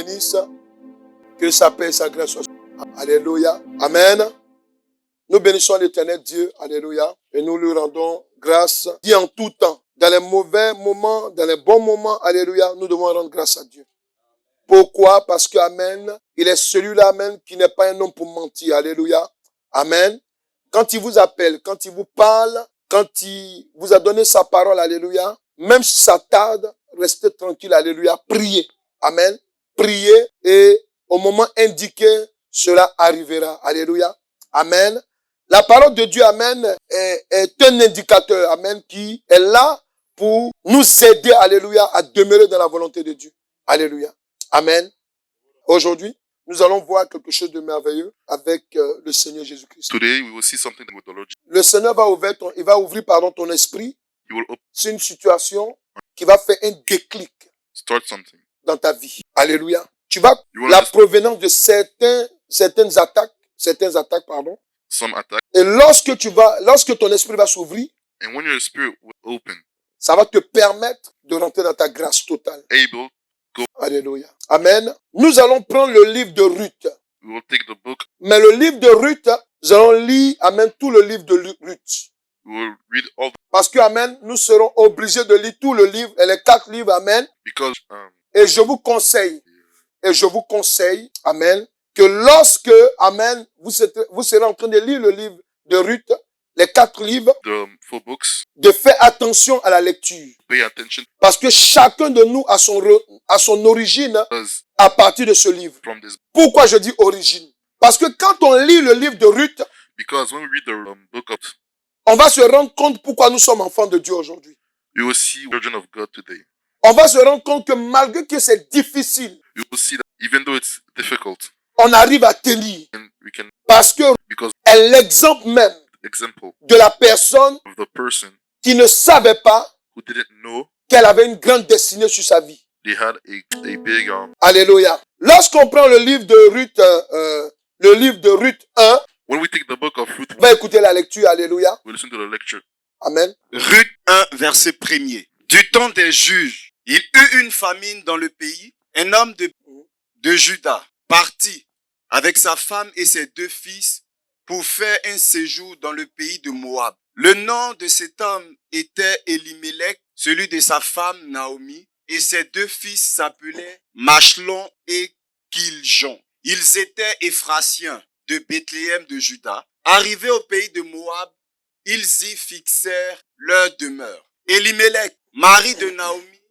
bénisse. Que sa paix et sa grâce soient sur nous. Alléluia. Amen. Nous bénissons l'Éternel Dieu. Alléluia. Et nous lui rendons grâce. Dit en tout temps. Dans les mauvais moments, dans les bons moments. Alléluia. Nous devons rendre grâce à Dieu. Pourquoi? Parce que, amen, il est celui-là, amen, qui n'est pas un homme pour mentir. Alléluia. Amen. Quand il vous appelle, quand il vous parle, quand il vous a donné sa parole, alléluia, même si ça tarde, restez tranquille, alléluia, priez. Amen. Priez et au moment indiqué, cela arrivera. Alléluia. Amen. La parole de Dieu, amen, est un indicateur, amen, qui est là pour nous aider, alléluia, à demeurer dans la volonté de Dieu. Alléluia. Amen. Aujourd'hui, nous allons voir quelque chose de merveilleux avec le Seigneur Jésus-Christ. Today we will see something with the Lord. Le Seigneur va ouvrir ton esprit. He will C'est une situation qui va faire un déclic start something. dans ta vie. Alléluia. Tu vas, You will la understand provenance de certaines attaques, pardon. some attack, Et lorsque ton esprit va s'ouvrir, and when your spirit will open, ça va te permettre de rentrer dans ta grâce totale. able, Alléluia. Amen. Nous allons prendre le livre de Ruth. we will take the book, Mais le livre de Ruth, nous allons lire, amen, tout le livre de Ruth. we will read all Parce que, amen, nous serons obligés de lire tout le livre, et les 4 livres, amen. because Et je vous conseille, amen, que lorsque, amen, vous serez en train de lire le livre de Ruth, les 4 livres, the 4 books, de faire attention à la lecture. pay attention Parce que chacun de nous a son origine because à partir de ce livre. from this, Pourquoi je dis origine? Parce que quand on lit le livre de Ruth, because when we read the book of, on va se rendre compte pourquoi nous sommes enfants de Dieu aujourd'hui. you will see children of God today. On va se rendre compte que malgré que c'est difficile, You will see that even though it's difficult, on arrive à tenir. and we can, Parce que because elle est l'exemple même example de la personne of the person qui ne savait pas who didn't know qu'elle avait une grande destinée sur sa vie. they had a big Alléluia. Lorsqu'on prend le livre de Ruth 1, when we take the book of Ruth, on va écouter la lecture. Alléluia. we listen to the lecture. Amen. Ruth 1, verset 1er. Du temps des juges, il eut une famine dans le pays. Un homme de Juda partit avec sa femme et ses 2 fils pour faire un séjour dans le pays de Moab. Le nom de cet homme était Elimelech, celui de sa femme Naomi, et ses 2 fils s'appelaient Machlon et Kiljon. Ils étaient Éphratiens de Bethléem de Juda. Arrivés au pays de Moab, ils y fixèrent leur demeure. Elimelech, mari de Naomi,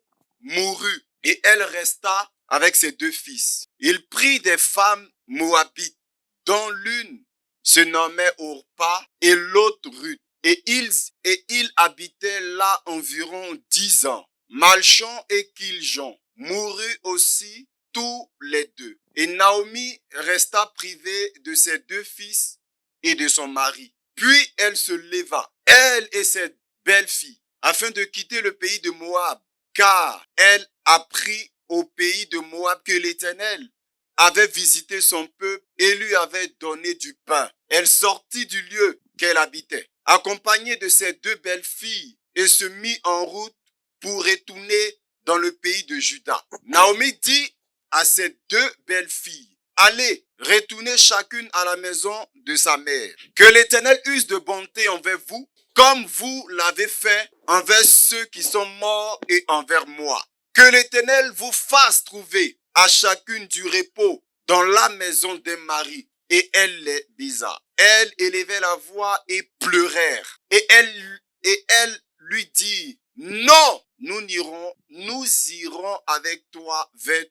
mourut et elle resta avec ses 2 fils. Il prit des femmes moabites, dont l'une se nommait Orpa et l'autre Ruth. Et ils habitaient là environ 10 ans. Malchon et Kiljon moururent aussi tous les 2. Et Naomi resta privée de ses 2 fils et de son mari. Puis elle se leva, elle et ses belles-filles, afin de quitter le pays de Moab, car elle apprit au pays de Moab que l'Éternel avait visité son peuple et lui avait donné du pain. Elle sortit du lieu qu'elle habitait, accompagnée de ses 2 belles-filles, et se mit en route pour retourner dans le pays de Juda. Naomi dit à ses 2 belles-filles, « Allez, retournez chacune à la maison de sa mère. Que l'Éternel use de bonté envers vous, comme vous l'avez fait envers ceux qui sont morts et envers moi. Que l'Éternel vous fasse trouver à chacune du repos dans la maison d'un mari. » Et elle les baisa. Elle élevait la voix et pleurèrent. Et elle lui dit, « Non, nous irons avec toi vers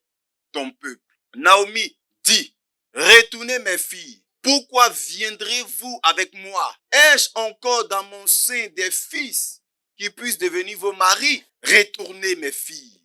ton peuple. » Naomi dit, « Retournez mes filles. Pourquoi viendrez-vous avec moi? Ai-je encore dans mon sein des fils qui puissent devenir vos maris? Retournez mes filles.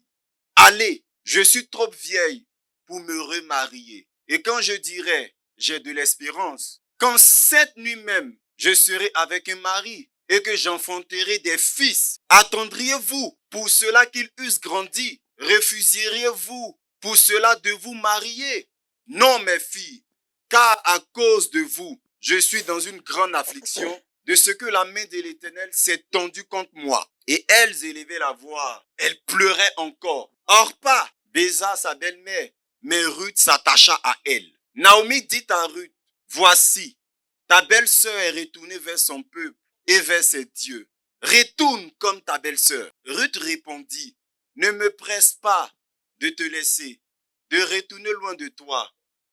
Allez, je suis trop vieille pour me remarier. Et quand je dirai, j'ai de l'espérance, quand cette nuit même, je serai avec un mari et que j'enfanterai des fils, attendriez-vous pour cela qu'ils eussent grandi? Refuseriez-vous pour cela de vous marier? Non, mes filles, car à cause de vous, je suis dans une grande affliction de ce que la main de l'Éternel s'est tendue contre moi. Et elles élevaient la voix, elles pleuraient encore. Orpa baisa sa belle-mère mais Ruth s'attacha à elle. Naomi dit à Ruth, voici, ta belle-sœur est retournée vers son peuple et vers ses dieux. Retourne comme ta belle-sœur. Ruth répondit, ne me presse pas de te laisser, de retourner loin de toi.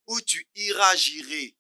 Où tu iras, j'irai.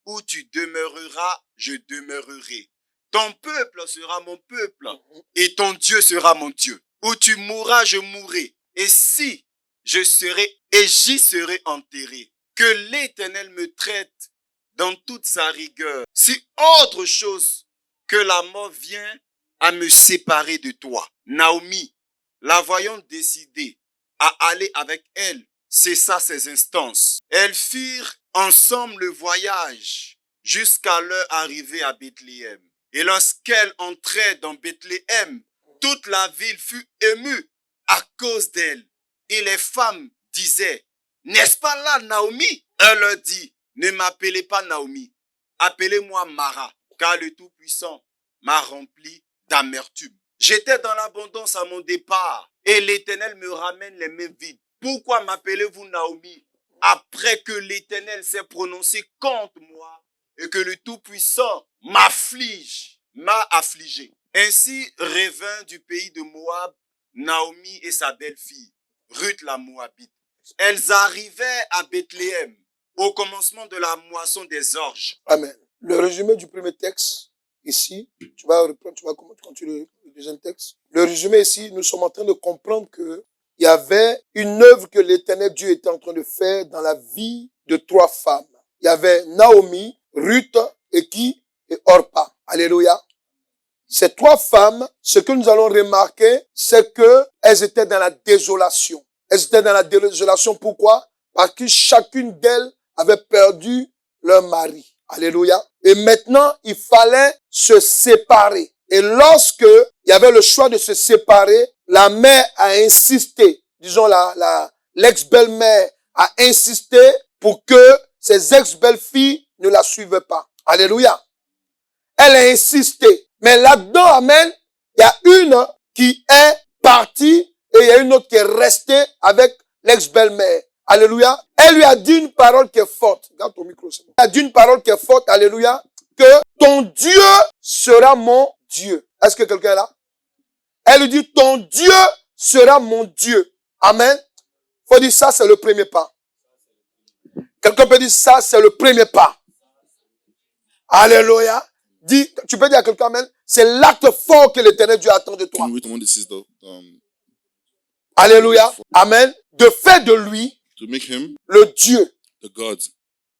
Où tu demeureras, je demeurerai. Ton peuple sera mon peuple et ton Dieu sera mon Dieu. Où tu mourras, je mourrai. Et si je serai et j'y serai enterré, que l'Éternel me traite dans toute sa rigueur. Si autre chose que la mort vient à me séparer de toi. Naomi, la voyant décider à aller avec elle, cessa ses instances. Elles firent ensemble le voyage jusqu'à leur arrivée à Bethléem. Et lorsqu'elle entrait dans Bethléem, toute la ville fut émue à cause d'elle. Et les femmes disaient, n'est-ce pas là Naomi? Elle leur dit, ne m'appelez pas Naomi, appelez-moi Mara, car le Tout-Puissant m'a rempli d'amertume. J'étais dans l'abondance à mon départ, et l'Éternel me ramène les mains vides. Pourquoi m'appelez-vous Naomi, après que l'Éternel s'est prononcé contre moi, et que le Tout-Puissant m'a affligé. Ainsi revint du pays de Moab Naomi et sa belle-fille, Ruth la Moabite. Elles arrivaient à Bethléem au commencement de la moisson des orges. Amen. Le résumé du premier texte, ici, tu vas reprendre, tu vas continuer le deuxième texte. Le résumé ici, nous sommes en train de comprendre que il y avait une œuvre que l'Éternel Dieu était en train de faire dans la vie de 3 femmes. Il y avait Naomi, Ruth et qui? Et Orpa. Alléluia. Ces 3 femmes, ce que nous allons remarquer, c'est que elles étaient dans la désolation. Elles étaient dans la désolation, pourquoi? Parce que chacune d'elles avait perdu leur mari. Alléluia. Et maintenant, il fallait se séparer. Et lorsque il y avait le choix de se séparer, la mère a insisté, disons l'ex-belle-mère a insisté pour que ses ex-belles-filles ne la suivent pas. Alléluia. Elle a insisté. Mais là-dedans, amen, il y a une qui est partie et il y a une autre qui est restée avec l'ex-belle-mère. Alléluia. Elle lui a dit une parole qui est forte. Regarde ton micro, c'est bon. Elle a dit une parole qui est forte, alléluia, que ton Dieu sera mon Dieu. Est-ce que quelqu'un est là? Elle lui dit, ton Dieu sera mon Dieu. Amen. Faut dire ça, c'est le premier pas. Quelqu'un peut dire ça, c'est le premier pas. Alléluia. Dis, tu peux dire à quelqu'un, amen, c'est l'acte fort que l'Éternel Dieu attend de toi. Alléluia. Amen. De faire de lui To make him le Dieu the God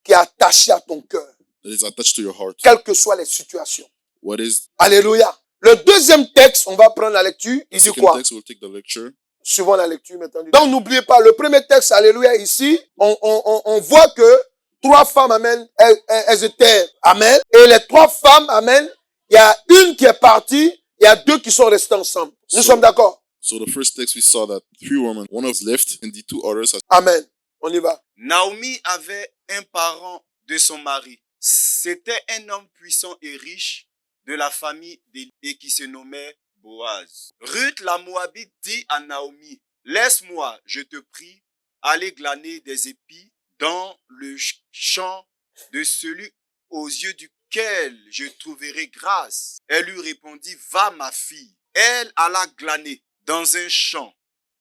qui est attaché à ton cœur, that is attached to your heart. quelles que soient les situations. What is Alléluia. Le deuxième texte, on va prendre la lecture. the Il dit second quoi? text? We'll take the lecture. Suivant la lecture maintenant. Donc n'oubliez pas, le premier texte, alléluia, ici, on voit que 3 femmes, amen, elles étaient, amen. Et les 3 femmes, amen, il y a une qui est partie, il y a 2 qui sont restées ensemble. Nous sommes d'accord? So the first text we saw that 3 women, one of left and the 2 others has Amen. On y va. Naomi avait un parent de son mari. C'était un homme puissant et riche de la famille et qui se nommait Boaz. Ruth la Moabite dit à Naomi, laisse-moi, je te prie, aller glaner des épis dans le champ de celui aux yeux duquel je trouverai grâce. Elle lui répondit, va ma fille. Elle alla glaner dans un champ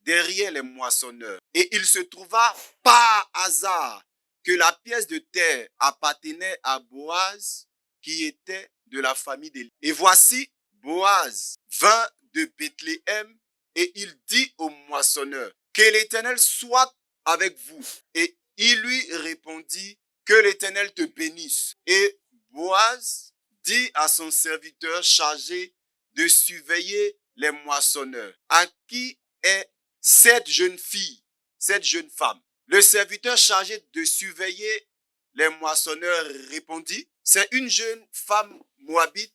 derrière les moissonneurs. Et il se trouva par hasard que la pièce de terre appartenait à Boaz qui était de la famille d'Élie. Et voici, Boaz vint de Bethléem et il dit au moissonneur, que l'Éternel soit avec vous. Et il lui répondit, que l'Éternel te bénisse. Et Boaz dit à son serviteur chargé de surveiller les moissonneurs, à qui est cette jeune fille, cette jeune femme? Le serviteur chargé de surveiller les moissonneurs répondit, c'est une jeune femme moabite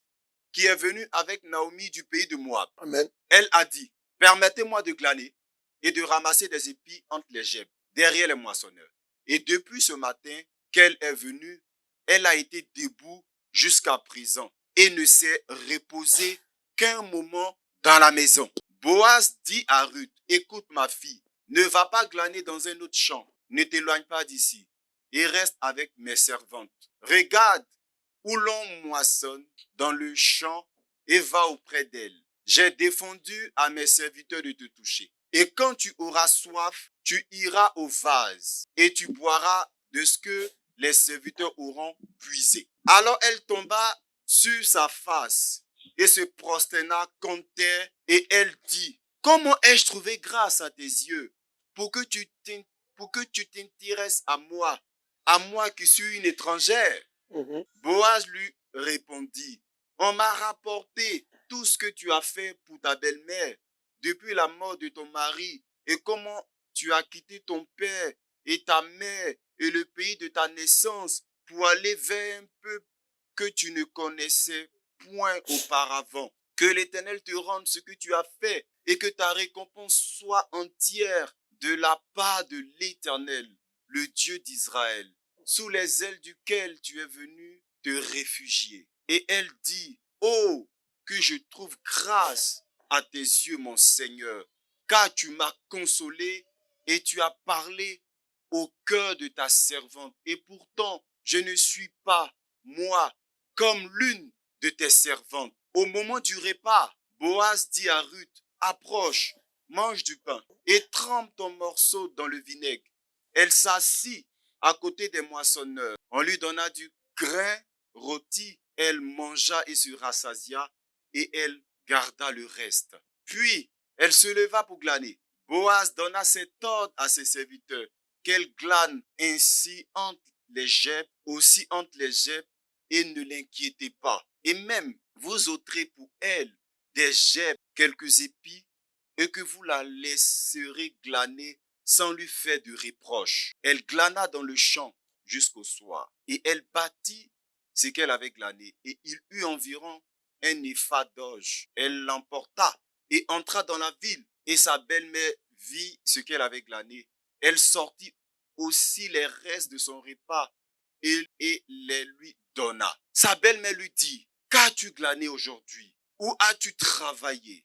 qui est venue avec Naomi du pays de Moab. Amen. Elle a dit, permettez-moi de glaner et de ramasser des épis entre les gerbes, derrière les moissonneurs. Et depuis ce matin qu'elle est venue, elle a été debout jusqu'à présent et ne s'est reposée qu'un moment dans la maison. Boaz dit à Ruth, écoute ma fille, ne va pas glaner dans un autre champ, ne t'éloigne pas d'ici et reste avec mes servantes. Regarde où l'on moissonne dans le champ et va auprès d'elles. J'ai défendu à mes serviteurs de te toucher. Et quand tu auras soif, tu iras au vase et tu boiras de ce que les serviteurs auront puisé. Alors elle tomba sur sa face et se prosterna contre terre et elle dit, comment ai-je trouvé grâce à tes yeux pour que tu t'intéresses à moi qui suis une étrangère? Boaz lui répondit, on m'a rapporté tout ce que tu as fait pour ta belle-mère depuis la mort de ton mari et comment tu as quitté ton père et ta mère et le pays de ta naissance pour aller vers un peuple que tu ne connaissais point auparavant. Que l'Éternel te rende ce que tu as fait et que ta récompense soit entière de la part de l'Éternel, le Dieu d'Israël, sous les ailes duquel tu es venu te réfugier. Et elle dit, oh, que je trouve grâce à tes yeux, mon Seigneur, car tu m'as consolé et tu as parlé au cœur de ta servante. Et pourtant, je ne suis pas, moi, comme l'une de tes servantes. Au moment du repas, Boaz dit à Ruth, approche, mange du pain et trempe ton morceau dans le vinaigre. Elle s'assit à côté des moissonneurs. On lui donna du grain rôti. Elle mangea et se rassasia et elle garda le reste. Puis, elle se leva pour glaner. Boaz donna cet ordre à ses serviteurs, qu'elle glane ainsi entre les gerbes, aussi entre les gerbes, et ne l'inquiétez pas. Et même, vous ôterez pour elle des gerbes, quelques épis, et que vous la laisserez glaner sans lui faire de reproche. Elle glana dans le champ jusqu'au soir, et elle bâtit ce qu'elle avait glané, et il eut environ un épha d'orge. Elle l'emporta et entra dans la ville, et sa belle-mère vit ce qu'elle avait glané. Elle sortit aussi les restes de son repas et les lui donna. Sa belle-mère lui dit, qu'as-tu glané aujourd'hui? Où as-tu travaillé?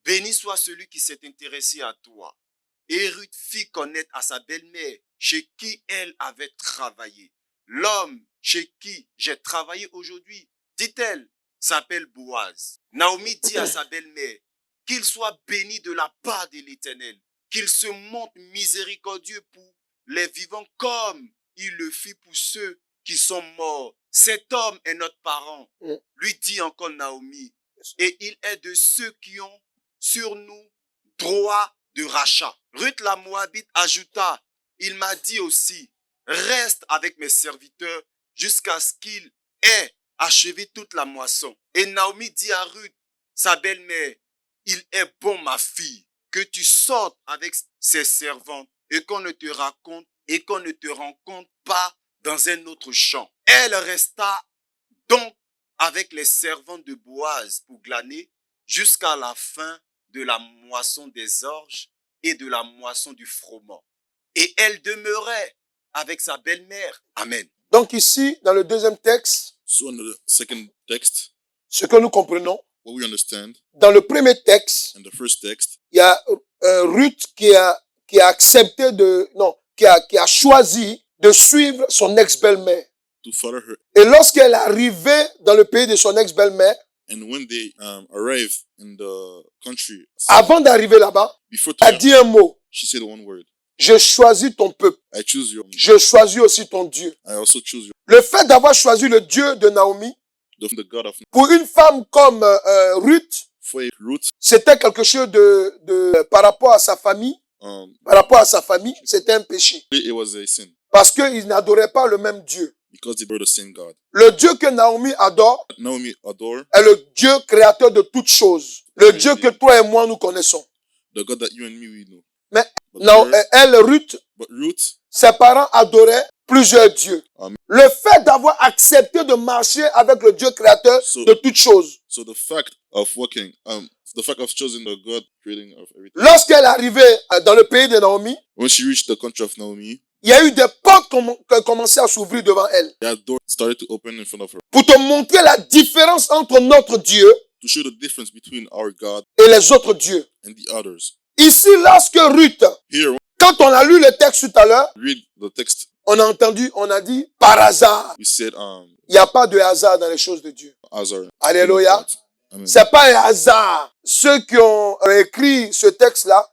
Béni soit celui qui s'est intéressé à toi. Et Ruth fit connaître à sa belle-mère chez qui elle avait travaillé. L'homme chez qui j'ai travaillé aujourd'hui, dit-elle, s'appelle Boaz. Naomi dit à sa belle-mère, qu'il soit béni de la part de l'Éternel, qu'il se montre miséricordieux pour les vivants comme il le fit pour ceux qui sont morts. Cet homme est notre parent, lui dit encore Naomi, et il est de ceux qui ont sur nous droit de rachat. Ruth la Moabite ajouta, il m'a dit aussi, reste avec mes serviteurs jusqu'à ce qu'il ait achevé toute la moisson. Et Naomi dit à Ruth, sa belle-mère, il est bon, ma fille, que tu sortes avec ses servantes et qu'on ne te rencontre pas dans un autre champ. Elle resta donc avec les servantes de Boaz pour glaner jusqu'à la fin de la moisson des orges et de la moisson du froment. Et elle demeurait avec sa belle-mère. Amen. Donc ici, dans le deuxième texte, So in the second text, ce que nous comprenons, what we understand dans le premier texte, in the first text, il y a Ruth qui a accepté qui a choisi de suivre son ex-belle-mère. to follow her. Et lorsqu'elle est arrivée dans le pays de son ex-belle-mère, And when they arrived in the country, avant d'arriver là-bas, before elle a dit un mot. she said one word. Je choisis ton peuple. I choose your. Je choisis aussi ton Dieu. I also choose your. Le fait d'avoir choisi le Dieu de Naomi, The God of. pour une femme comme Ruth, For Ruth, c'était quelque chose par rapport à sa famille. Par rapport à sa famille, c'était un péché. it was a sin Parce qu'ils n'adoraient pas le même Dieu. because they were the same God. Le Dieu que Naomi adore Naomi adore est le Dieu créateur de toutes choses. Le Dieu que toi et moi nous connaissons. the God that you and me we know. Mais But non, her- Ruth, but Ruth, ses parents adoraient plusieurs dieux. Amen. Le fait d'avoir accepté de marcher avec le Dieu créateur de toutes choses. so the fact of working, the fact of choosing the God creating of everything. Lorsqu'elle est arrivée dans le pays de Naomi, When she reached the country of Naomi, il y a eu des portes qui commençaient à s'ouvrir devant elle. that door started to open in front of her Pour te montrer la différence entre notre Dieu to show the difference between our God et les autres dieux. and the others. Ici, lorsque Ruth, Here, Quand on a lu le texte tout à l'heure, read the text, on a dit par hasard. we said, Il n'y a pas de hasard dans les choses de Dieu. Azar. Alléluia. Amen. C'est pas un hasard. Ceux qui ont écrit ce texte-là,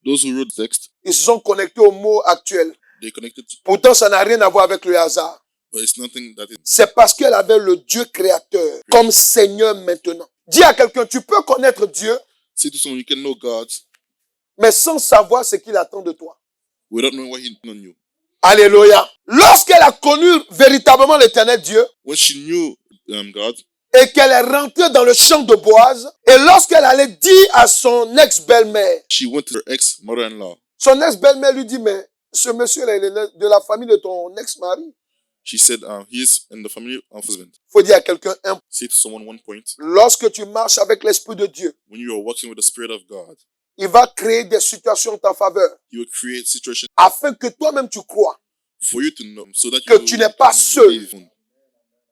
Those who wrote the text, ils se sont connectés au mot actuel. they connected, Pourtant, ça n'a rien à voir avec le hasard. but it's nothing that is. C'est parce qu'elle avait le Dieu créateur comme Seigneur maintenant. Dis à quelqu'un, tu peux connaître Dieu, Say to someone, you can know God mais sans savoir ce qu'il attend de toi. without knowing what He did on you. Alléluia. Lorsqu'elle a connu véritablement l'éternel Dieu, When she knew God, et qu'elle est rentrée dans le champ de Boaz, et lorsqu'elle allait dire à son ex-belle-mère, she went to her ex-mother-in-law. son ex-belle-mère lui dit, mais ce monsieur-là, il est de la famille de ton ex-mari. She said, he is in the family of husband. Faut dire à quelqu'un, Say to someone one point, lorsque tu marches avec l'Esprit de Dieu, when you are walking with the Spirit of God, il va créer des situations en ta faveur, He will create situations afin que toi-même tu crois for you to know, so that que you tu n'es pas seul. believe.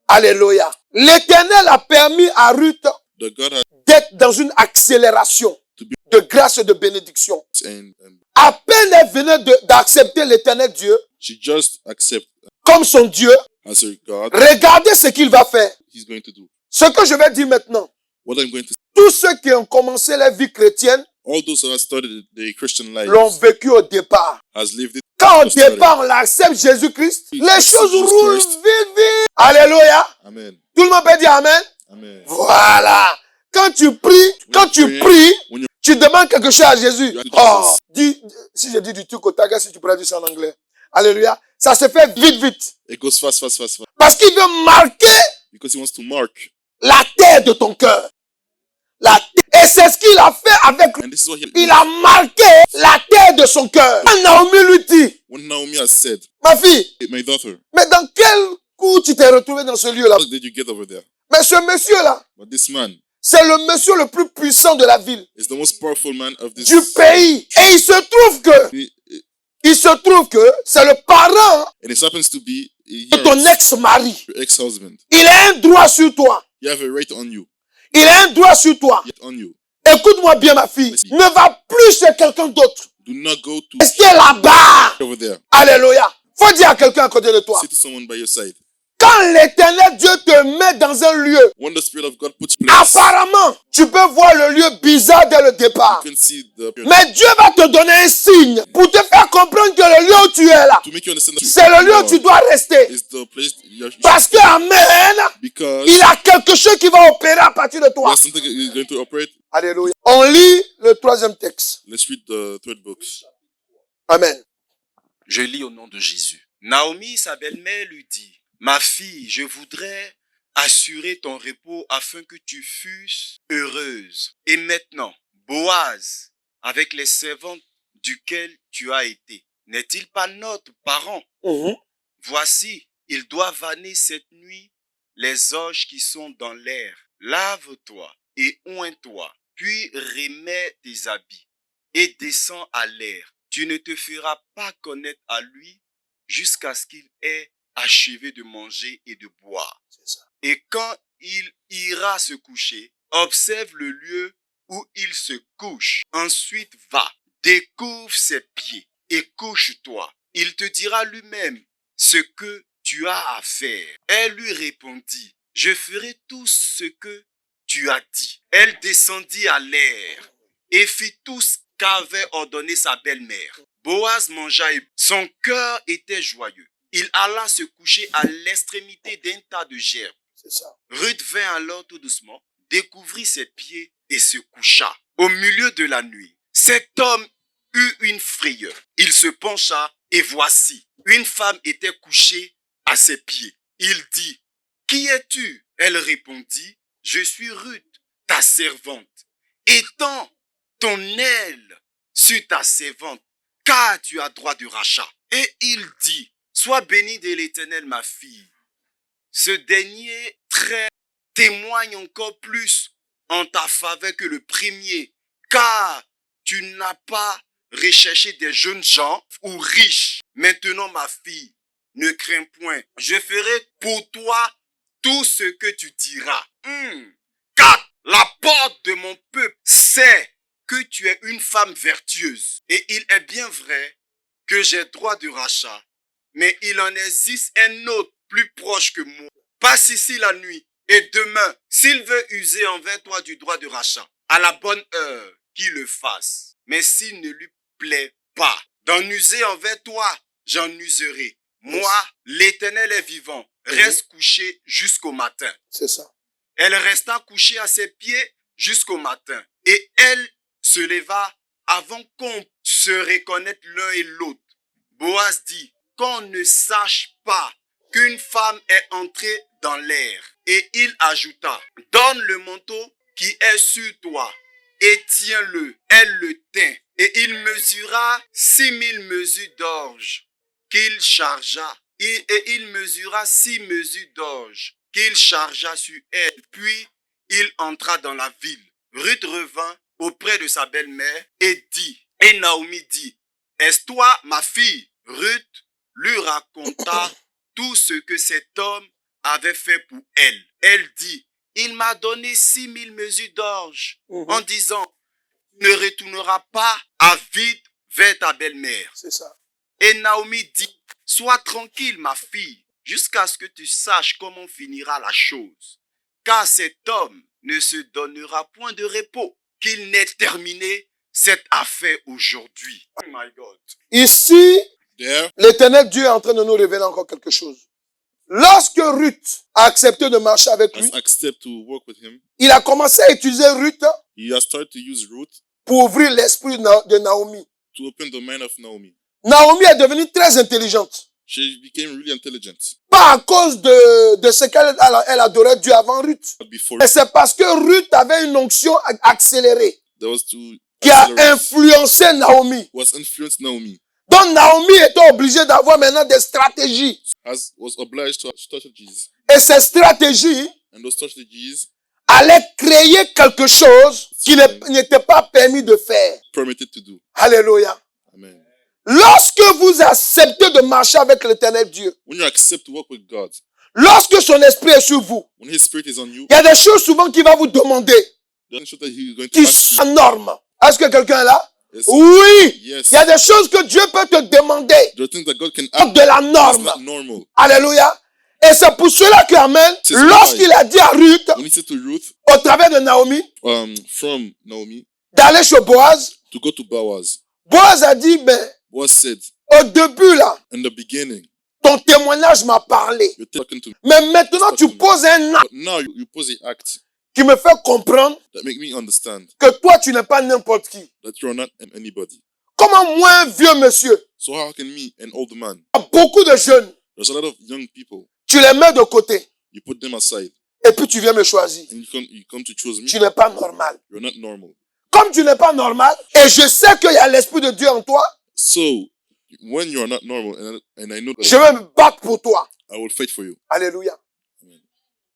Alléluia. L'Éternel a permis à Ruth The God has d'être dans une accélération de grâce et de bénédiction. and À peine elle venait d'accepter l'Éternel Dieu she just accept comme son Dieu, as her God, regardez ce qu'il va faire. He's going to do. Ce que je vais dire maintenant, What I'm going to tous ceux qui ont commencé leur vie chrétienne all those who have started their Christian life l'ont vécu au départ. has lived it. Quand au départ on accepte Jésus-Christ, les choses roulent vite. Alléluia. Amen. Tout le monde peut dire Amen. Amen. Voilà. Quand tu pries, tu demandes quelque chose à Jésus. Oh, dis, si je dis du truc au taga, si tu pourrais dire ça en anglais. Alléluia. Ça se fait vite. It goes fast, fast, fast, fast. Parce qu'il veut marquer Because He wants to mark. la terre de ton cœur. Et c'est ce qu'il a fait avec lui. And this is what Il a marqué la terre de son cœur. Naomi lui dit, when Naomi has said, ma fille, "Hey, my daughter, mais dans quel coup tu t'es retrouvé dans ce lieu-là? how did you get over there?" Mais ce monsieur-là, But this man c'est le monsieur le plus puissant de la ville, is the most powerful man of this du pays. Et il se trouve que c'est le parent and it happens to be de ton ex-mari. your ex-husband. Il a un droit sur toi. You have a right on you. Il a un droit sur toi. Yet on you. Écoute-moi bien, ma fille. Ne va plus chez quelqu'un d'autre. Do not go to Restez là-bas. over there. Alléluia. Faut dire à quelqu'un à côté de toi. Say to someone by your side. Quand l'éternel Dieu te met dans un lieu, When the Spirit of God puts you in place, apparemment, tu peux voir le lieu bizarre dès le départ. you can see the Mais Dieu va te donner un signe pour te faire comprendre que le lieu où tu es là, to make you understand that c'est le lieu où tu dois rester. is the place you Parce que, amen, because il a quelque chose qui va opérer à partir de toi. there's something that is going to operate. Alléluia. On lit le troisième texte. Let's read the third book. Amen. Je lis au nom de Jésus. Naomi, sa belle-mère, lui dit, ma fille, je voudrais assurer ton repos afin que tu fusses heureuse. Et maintenant, Boaz, avec les servantes duquel tu as été, n'est-il pas notre parent? Voici, il doit vanner cette nuit les orges qui sont dans l'air. Lave-toi et oins-toi, puis remets tes habits et descends à l'air. Tu ne te feras pas connaître à lui jusqu'à ce qu'il ait achevé de manger et de boire. Et quand il ira se coucher, observe le lieu où il se couche. Ensuite va, découvre ses pieds et couche-toi. Il te dira lui-même ce que tu as à faire. Elle lui répondit, je ferai tout ce que tu as dit. Elle descendit à l'air et fit tout ce qu'avait ordonné sa belle-mère. Boaz mangea et son cœur était joyeux. Il alla se coucher à l'extrémité d'un tas de gerbes. C'est ça. Ruth vint alors tout doucement, découvrit ses pieds et se coucha. Au milieu de la nuit, cet homme eut une frayeur. Il se pencha et voici, une femme était couchée à ses pieds. Il dit, « Qui es-tu » Elle répondit, « Je suis Ruth, ta servante. Étends ton aile sur ta servante, car tu as droit de rachat. » Et il dit, « Sois bénie de l'Éternel, ma fille. » Ce dernier trait témoigne encore plus en ta faveur que le premier, car tu n'as pas recherché des jeunes gens ou riches. Maintenant, ma fille, ne crains point. Je ferai pour toi tout ce que tu diras. Car la porte de mon peuple sait que tu es une femme vertueuse. Et il est bien vrai que j'ai droit de rachat, mais il en existe un autre plus proche que moi. Passe ici la nuit, et demain, s'il veut user envers toi du droit de rachat, à la bonne heure, qu'il le fasse. Mais s'il ne lui plaît pas d'en user envers toi, j'en userai. Moi, l'Éternel est vivant. Reste couché jusqu'au matin. C'est ça. Elle resta couchée à ses pieds jusqu'au matin. Et elle se leva avant qu'on se reconnaisse l'un et l'autre. Boaz dit, qu'on ne sache pas qu'une femme est entrée dans l'air. Et il ajouta, donne le manteau qui est sur toi et tiens-le. Elle le tint. Et il mesura 6000 mesures d'orge qu'il chargea. Et il mesura 6 mesures d'orge qu'il chargea sur elle. Puis il entra dans la ville. Ruth revint auprès de sa belle-mère et Naomi dit, est-ce toi ma fille? Ruth lui raconta tout ce que cet homme avait fait pour elle. Elle dit, il m'a donné 6000 mesures d'orge en disant, tu ne retourneras pas à vide vers ta belle-mère. C'est ça. Et Naomi dit, sois tranquille ma fille, jusqu'à ce que tu saches comment finira la chose. Car cet homme ne se donnera point de repos, qu'il n'ait terminé cette affaire aujourd'hui. Oh my God. Ici, There, l'Éternel Dieu est en train de nous révéler encore quelque chose. Lorsque Ruth a accepté de marcher avec lui, has accepted to work with him. il a commencé à utiliser Ruth He has started to use Ruth pour ouvrir l'esprit de Naomi. to open the mind of Naomi. Naomi est devenue très intelligente. She became really intelligent. Pas à cause de ce qu'elle elle adorait Dieu avant Ruth. Before, Mais c'est parce que Ruth avait une onction accélérée there was to qui a accelerate, influencé Naomi. was influenced Naomi, Donc Naomi était obligée d'avoir maintenant des stratégies. was obliged to have strategies. Et ces stratégies And those strategies allaient créer quelque chose qui n'était pas permis de faire. permitted to do. Alléluia. Amen. Lorsque vous acceptez de marcher avec l'Éternel Dieu, When you accept to work with God, lorsque son esprit est sur vous, when His Spirit is on you, il y a des choses souvent qu'il va vous demander doesn't show that He is going to qui ask you. sont normes. Est-ce que quelqu'un est là? Yes. Oui. Yes. Il y a des choses que Dieu peut te demander There are things that God can ask. de la That's norme. not normal. Alléluia. Et c'est pour cela que, amen, C'est lorsqu'il a dit à Ruth, When He said to Ruth, au travers de Naomi, from Naomi, d'aller chez Boaz, to go to Boaz, Boaz a dit, ben, Boaz said, au début là, in the beginning, ton témoignage m'a parlé. you're talking to me, Mais maintenant, tu poses un acte but now you pose an act qui me fait comprendre that make me understand que toi, tu n'es pas n'importe qui. that you're not anybody. Comment moi, un vieux monsieur, So how can me, an old man, beaucoup de jeunes, there's a lot of young people, tu les mets de côté you put them aside et puis tu viens me choisir. and you come to choose me, Tu n'es pas normal. you're not normal. Comme tu n'es pas normal, et je sais qu'il y a l'Esprit de Dieu en toi, So when you're not normal, and I know that je vais me battre pour toi. I will fight for you. Alléluia.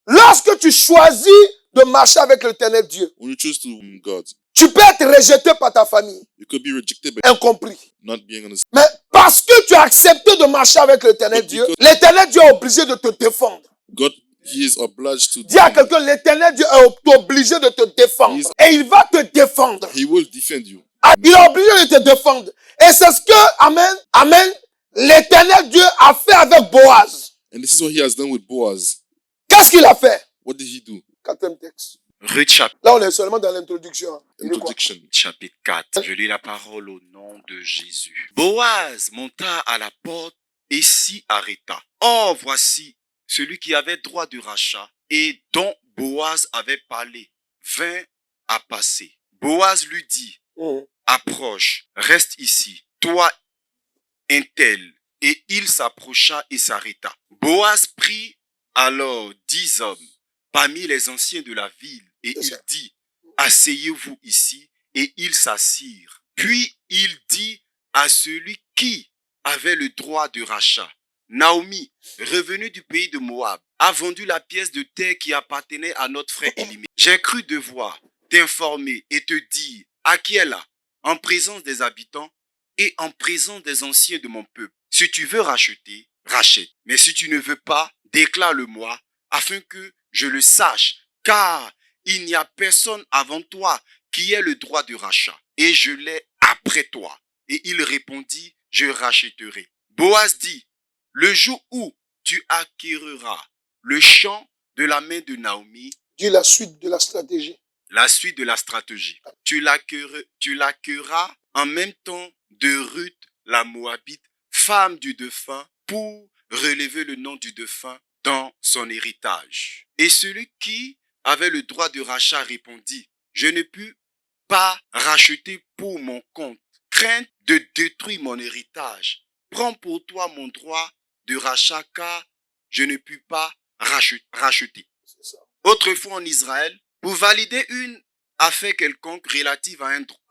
Lorsque tu choisis de marcher avec l'Éternel Dieu, When you choose to God, tu peux être rejeté par ta famille, you could be rejected by incompris. not being on the Mais parce que tu as accepté de marcher avec l'Éternel Dieu, l'Éternel Dieu est obligé de te défendre. God. He is obliged to. Dis à quelqu'un, l'Éternel Dieu est obligé de te défendre. Et il va te défendre. He will defend you. Il est obligé de te défendre. Et c'est ce que, amen, amen, l'Éternel Dieu a fait avec Boaz. And this is what He has done with Boaz. Qu'est-ce qu'il a fait? What did He do? Quatrième texte. Ruth chapitre Là, on est seulement dans l'introduction. hein. Il dit quoi? Introduction. 4. Je lis la parole au nom de Jésus. Boaz monta à la porte et s'y arrêta. Or, voici celui qui avait droit de rachat et dont Boaz avait parlé, vint à passer. Boaz lui dit, approche, reste ici, toi, un tel. Et il s'approcha et s'arrêta. Boaz prit alors 10 hommes parmi les anciens de la ville et il dit, asseyez-vous ici, et ils s'assirent. Puis il dit à celui qui avait le droit de rachat, Naomi, revenue du pays de Moab, a vendu la pièce de terre qui appartenait à notre frère Élimée. J'ai cru devoir t'informer et te dire à qui elle a, en présence des habitants et en présence des anciens de mon peuple. Si tu veux racheter, rachète. Mais si tu ne veux pas, déclare-le-moi, afin que je le sache, car il n'y a personne avant toi qui ait le droit de rachat, et je l'ai après toi. Et il répondit, je rachèterai. Boaz dit, le jour où tu acquériras le champ de la main de Naomi, Dis la suite de la stratégie. la suite de la stratégie, tu l'acquerras en même temps de Ruth la Moabite, femme du défunt, pour relever le nom du défunt dans son héritage. Et celui qui avait le droit de rachat répondit, je ne puis pas racheter pour mon compte, crainte de détruire mon héritage. Prends pour toi mon droit de rachat car je ne puis pas racheter. C'est ça. Autrefois en Israël, pour valider une affaire quelconque relative à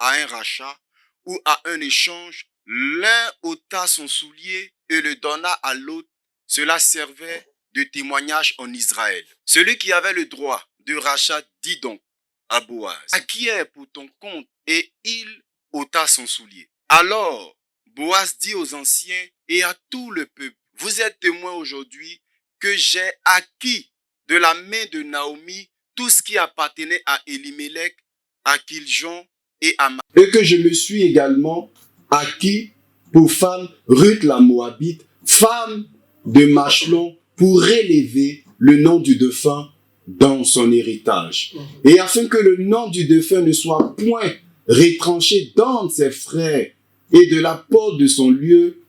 un rachat ou à un échange, l'un ôta son soulier et le donna à l'autre. Cela servait de témoignage en Israël. Celui qui avait le droit de rachat dit donc à Boaz, acquiert pour ton compte, et il ôta son soulier. Alors Boaz dit aux anciens et à tout le peuple, vous êtes témoins aujourd'hui que j'ai acquis de la main de Naomi tout ce qui appartenait à Elimelech, à Kiljon et à et que je me suis également acquis pour femme Ruth la Moabite, femme de Machlon, pour relever le nom du défunt dans son héritage. Et afin que le nom du défunt ne soit point retranché dans ses frères et de la porte de son lieu,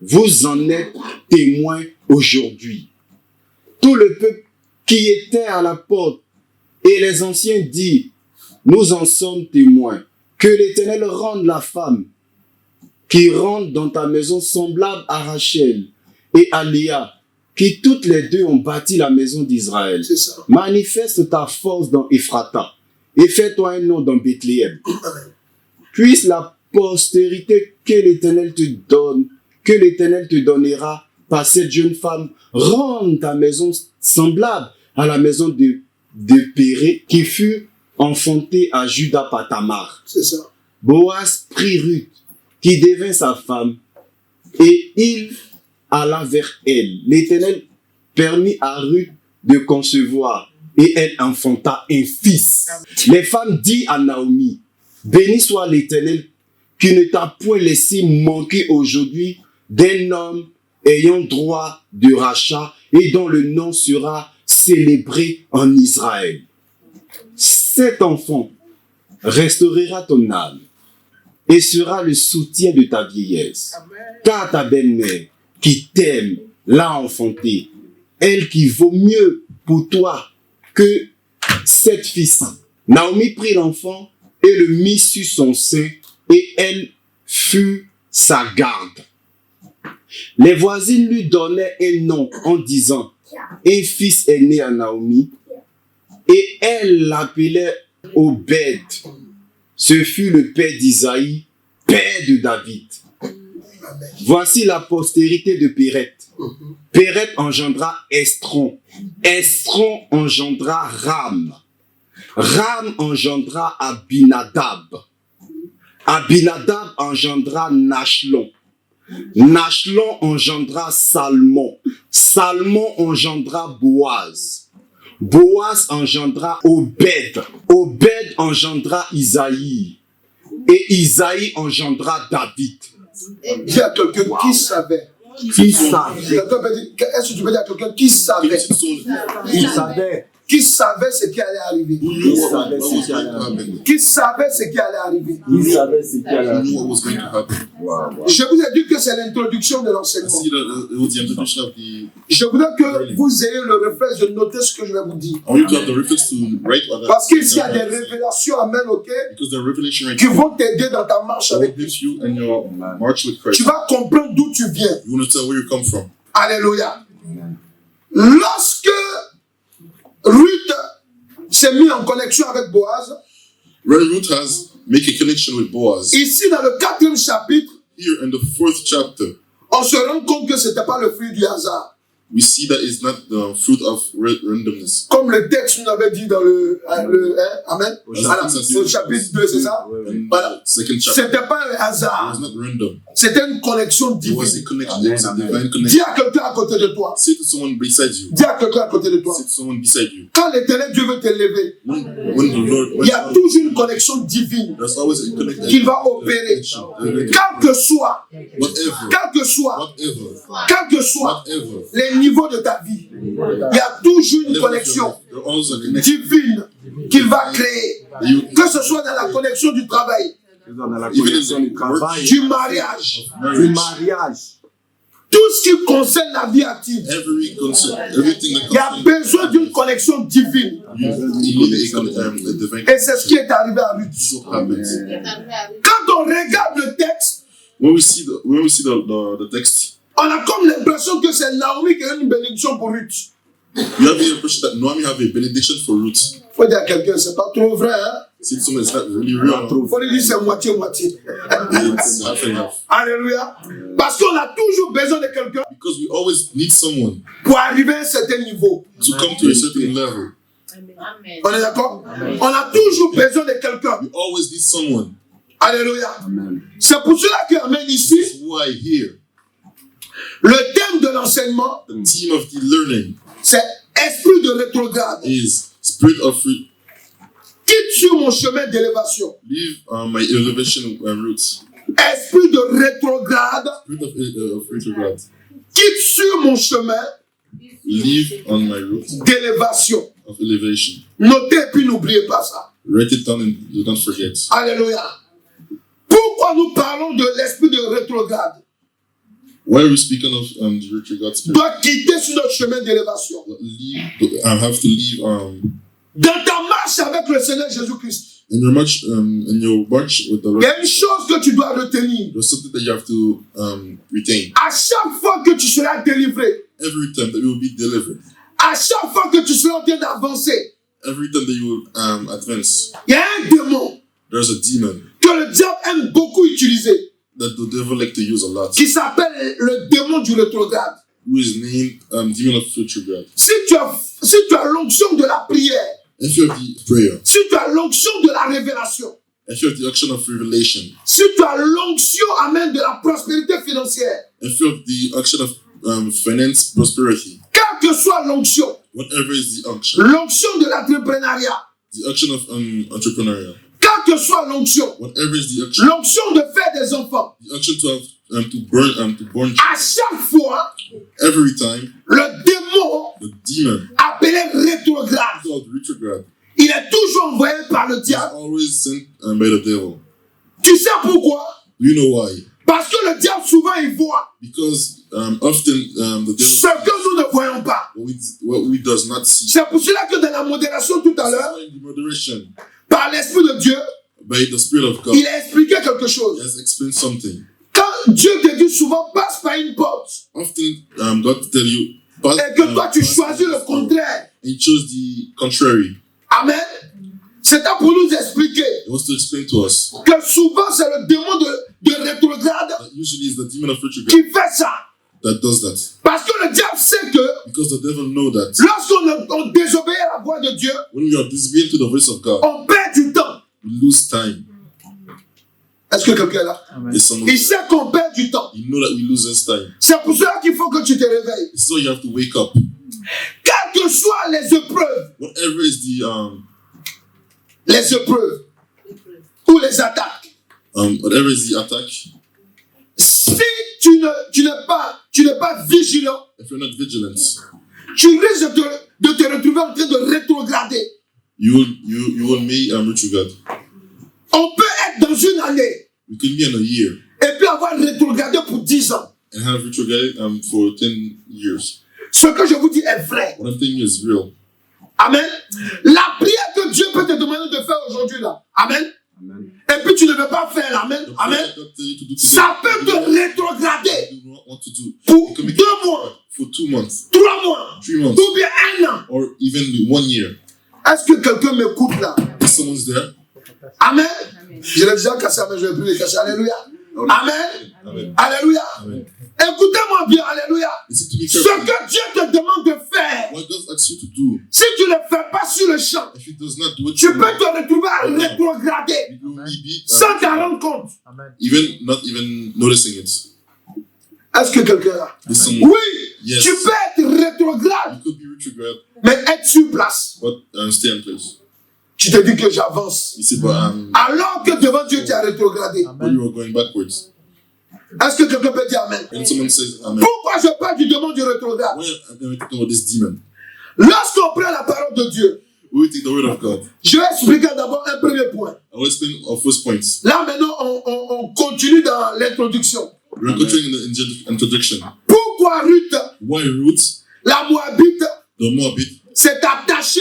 vous en êtes témoins aujourd'hui. Tout le peuple qui était à la porte et les anciens dirent, nous en sommes témoins, que l'Éternel rende la femme qui rentre dans ta maison semblable à Rachel et à Léa, qui toutes les deux ont bâti la maison d'Israël. C'est ça. Manifeste ta force dans Ephrata et fais-toi un nom dans Bethléem. Puisse la postérité que l'Éternel te donnera par cette jeune femme, rendre ta maison semblable à la maison de Péré qui fut enfantée à Juda par Tamar. C'est ça. Boaz prit Ruth, qui devint sa femme, et il alla vers elle. L'Éternel permit à Ruth de concevoir, et elle enfanta un fils. Les femmes dirent à Naomi, béni soit l'Éternel qui ne t'a point laissé manquer aujourd'hui d'un homme ayant droit de rachat et dont le nom sera célébré en Israël. Cet enfant restaurera ton âme et sera le soutien de ta vieillesse. Car ta belle-mère qui t'aime l'a enfanté, elle qui vaut mieux pour toi que 7 fils. Naomi prit l'enfant et le mit sur son sein et elle fut sa garde. Les voisines lui donnaient un nom en disant, un fils est né à Naomi, et elle l'appelait Obed. Ce fut le père d'Isaïe, père de David. Voici la postérité de Péret. Péret engendra Estron. Estron engendra Ram. Ram engendra Abinadab. Abinadab engendra Nachlon. Nachlon engendra Salmon. Salmon engendra Boaz. Boaz engendra Obed. Obed engendra Isaïe. Et Isaïe engendra David. Dis à quelqu'un qui savait. Qui savait? Est-ce que tu peux dire à quelqu'un qui savait? Qui savait? Qui savait ce qui allait arriver? Qui savait ce qui allait arriver? Qui savait ce qui allait arriver? Qui savait ce qui allait arriver? Je vous ai dit que c'est l'introduction de l'enseignement. Je voudrais que vous ayez le réflexe de noter ce que je vais vous dire. Parce qu'ici, il y a des révélations, amen, ok, qui vont t'aider dans ta marche avec Dieu. Tu vas comprendre d'où tu viens. Alléluia. Lorsque Ruth s'est mise en connexion avec Boaz, When Ruth has make a connection with Boaz, ici dans le 4e chapitre, here in the 4th chapter, on se rend compte que ce n'était pas le fruit du hasard. we see that it's not the fruit of randomness. Comme le texte nous avait dit dans Amen. Voilà, au chapitre 2, c'est ça? Voilà. Second chapter. C'était pas un It hasard. was not random. C'était une connexion It was a divine. connection. It was a divine Dis connection. à quelqu'un à côté de toi. Say to someone beside you. Dis à quelqu'un à côté de toi. Say to someone beside you. Quand l'éternel Dieu veut t'élever, When the Lord, il y a toujours une connexion divine there's always a connection. qu'il va opérer. Quel que soit, quel que soit les niveaux de ta vie, il y a toujours une connexion divine qu'il va créer. Que ce soit dans la connexion du travail, Dans la connexion du travail, du mariage, du mariage. tout ce qui concerne la vie active. Everything that Il y a besoin d'une connexion divine. Et c'est ce qui est arrivé à Ruth. Quand on regarde le texte, When we see the text, on a comme l'impression que c'est Naomi qui a une bénédiction pour Ruth. you have the impression that Naomi have a benediction for Ruth. Faut dire à quelqu'un, c'est pas trop vrai, hein? See, someone is not really real. Faut lui dire c'est moitié-moitié. It's half and half. Alléluia. Parce qu'on a toujours besoin de quelqu'un Because we always need someone pour arriver à un certain niveau. to come to a certain level. On est d'accord? On a toujours besoin de quelqu'un. We always need someone. Alléluia. C'est pour cela qu'Amen ici, That's why here, le thème de l'enseignement, the theme of the learning c'est esprit de rétrograde. is spirit of Quitte sur mon chemin d'élévation. leave my elevation routes. Esprit de rétrograde, Spirit of retrograde. quitte sur mon chemin Leave on my route d'élévation. of elevation. Notez et puis n'oubliez pas ça. Write it down and do not forget. Alléluia. Pourquoi nous parlons de l'esprit de rétrograde? Why are we speaking of the retrograde spirit? Doit quitter sur notre chemin d'élévation. I have to leave Dans ta marche avec le Seigneur Jésus-Christ, in your march with the il Lord. y a une chose que tu dois retenir. There's something that you have to retain. À chaque fois que tu seras délivré, Every time that you will be delivered, à chaque fois que tu seras en train d'avancer, every time that you will advance, il y a un démon there's a demon que le diable aime beaucoup utiliser, that the devil like to use a lot, qui s'appelle le démon du rétrograde. who is named demon of retrograde. Si tu as l'onction de la prière, If you have the prayer, si tu as l'onction de la révélation, if you have the action of revelation, si tu as l'onction, amen, de la prospérité financière, if you have the action of finance prosperity, quelle que soit l'onction, whatever is the action, l'onction de l'entrepreneuriat, the action of entrepreneurial, quelle que soit l'onction, whatever is the action, l'onction de faire des enfants, the action to have to burn à chaque fois, every time, le démon the demon appelé rétrograde, called retrograde il est toujours envoyé par le is diable. always sent by the devil. Tu sais pourquoi? Do you know why? Parce que le diable souvent il voit Because often the devil ce que nous ne voyons pas. what we does not see. C'est pour cela que dans la modération tout à l'heure, In the moderation par l'Esprit de Dieu, by the Spirit of God, il a expliqué quelque He chose. has explained something. Quand Dieu te dit souvent passe par une porte Often God tell you, et que toi tu choisis le contraire. and you chose the contrary. Amen. C'est là pour nous expliquer He wants to explain to us que souvent c'est le démon de rétrograde that usually it's the demon of retrograde qui fait ça. that does that. Parce que le diable sait que Because the devil know that lorsqu'on désobéit à la voix de Dieu, when we are disobedient to the voice of God, on perd du temps. we lose time. Est-ce que quelqu'un est là? Is someone Il sait qu'on perd du temps. you know that we lose this time. C'est pour cela qu'il faut que tu te réveilles. This is why you have to wake up. Quelles que soient les épreuves Whatever is ou les attaques, whatever is the attack, si tu n'es pas vigilant, if you're not vigilant, tu risques de te retrouver en train de rétrograder. you will make retrograde. On peut être dans une année You can be in a year et puis avoir rétrogradé pour 10 ans. and have retrograde for 10 years. Ce que je vous dis est vrai. What I'm telling you is real. Amen. La prière que Dieu peut te demander de faire aujourd'hui là. Amen. Et puis tu ne veux pas faire. Amen. The prayer Amen. that God tell you to do today, Ça peut te rétrograder you do not want to do. pour You can make 2 it mois, for 2 months, 3 mois, 3 months, ou bien 1 an. or even 1 year. Est-ce que quelqu'un m'écoute là? If someone's there, Amen. Je l'ai déjà cassé, mais je ne vais plus les casser. Alléluia. Amen. Amen. Alléluia. Amen. Écoutez-moi bien, alléluia. Listen to me Ce carefully. que Dieu te demande de faire, What God asks you to do, si tu ne le fais pas sur le champ, if He does not do it, tu peux te retrouver à rétrograder you will be sans t'en rendre compte. even not even noticing it. Est-ce que quelqu'un là? Listen, Oui, yes, tu peux être rétrograde, you could be retrograde, mais être sur place. but stay in place. Tu te dis que j'avance. You see, but Alors que devant Dieu, tu as rétrogradé. when you are going backwards, Est-ce que quelqu'un peut dire Amen? and someone says, Amen. Pourquoi je parle du démon du rétrograde? Why am I talking about this demon? Lorsqu'on prend la parole de Dieu, We take the word of God. je vais expliquer d'abord un premier point. I will explain our first points. Là maintenant, on continue dans l'introduction. We're continuing in the introduction. Pourquoi Ruth, Why Ruth, la Moabite, the Moabite, s'est attachée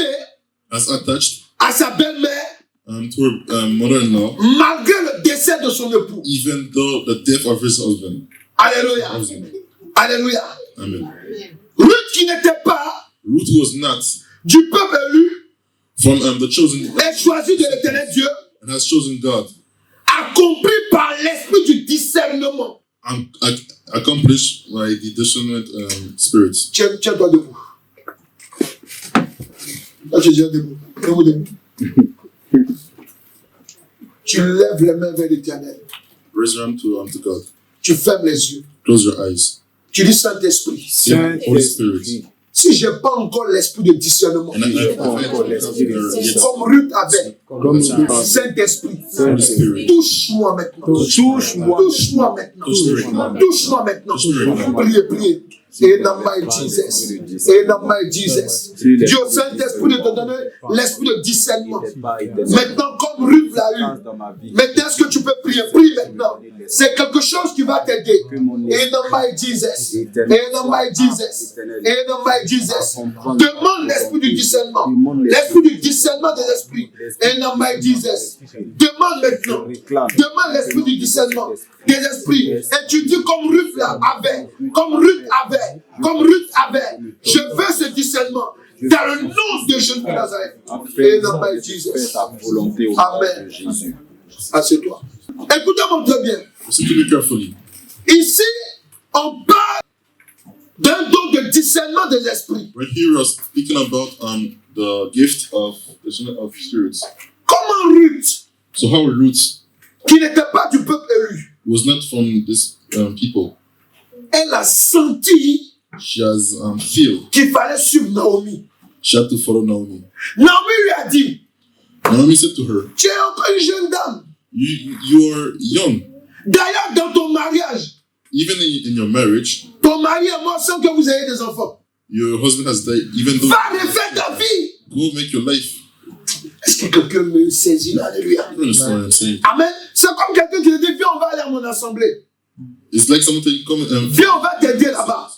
has attached à sa belle-mère to her mother-in-law, malgré le décès de son époux? even though the death of his husband. Alléluia. Alléluia. Amen. Ruth qui n'était pas Ruth was not du peuple élu from the chosen et choisi de l'éternel Dieu, and has chosen God, accompli par l'esprit du discernement. and accomplished by the discernment spirits. Tiens-toi debout. Là, je dis debout. Debout. Tu lèves les mains vers l'éternel. Raise your hand to God. Tu fermes les yeux. Close your eyes. Tu dis Saint-Esprit. Holy Spirit. Si je n'ai pas encore l'esprit de discernement, And comme Ruth avait, Saint-Esprit, Holy Spirit. touche-moi maintenant. Touche-moi maintenant. Touche-moi maintenant. Priez. In the mighty Jesus. In the mighty Jesus. Dieu Saint-Esprit de te donner l'esprit de discernement. Maintenant, comme Ruth l'a eu, maintenant, est-ce que tu peux prier? Prie maintenant. C'est quelque chose qui va t'aider. In the mighty Jesus. In the mighty Jesus. In the mighty Jesus. Demande l'esprit du discernement. L'esprit du discernement des esprits. In the mighty Jesus. Demande maintenant. Demande l'esprit du discernement des esprits. Et tu dis comme Ruth avait. Comme Ruth avait. Comme Ruth avait. Je veux ce discernement. Dans le nom de Jésus de Nazareth. In the mighty Jesus. Amen. Assieds-toi. Écoutez-moi très bien. Listen to me carefully. Ici, on parle d'un don de discernement des esprits. Right here, we're speaking about the gift of discernment of spirits. Comment Ruth, So how Ruth qui n'était pas du peuple élu, was not from this people. elle a senti She has feel. qu'il fallait suivre Naomi. She had to follow Naomi. Naomi lui a dit, Naomi said to her, tu es encore une jeune dame. you are young. D'ailleurs, dans ton mariage, Even in your marriage, ton mari est mort sans que vous ayez des enfants. your husband has died. Even though, Va refaire ta vie. go make your life. Est-ce que quelqu'un me saisit là? Alléluia. You understand what I'm saying? Amen. C'est comme quelqu'un qui te dit, viens, on va aller à mon assemblée. It's like someone telling you, come Viens, on va t'aider là-bas.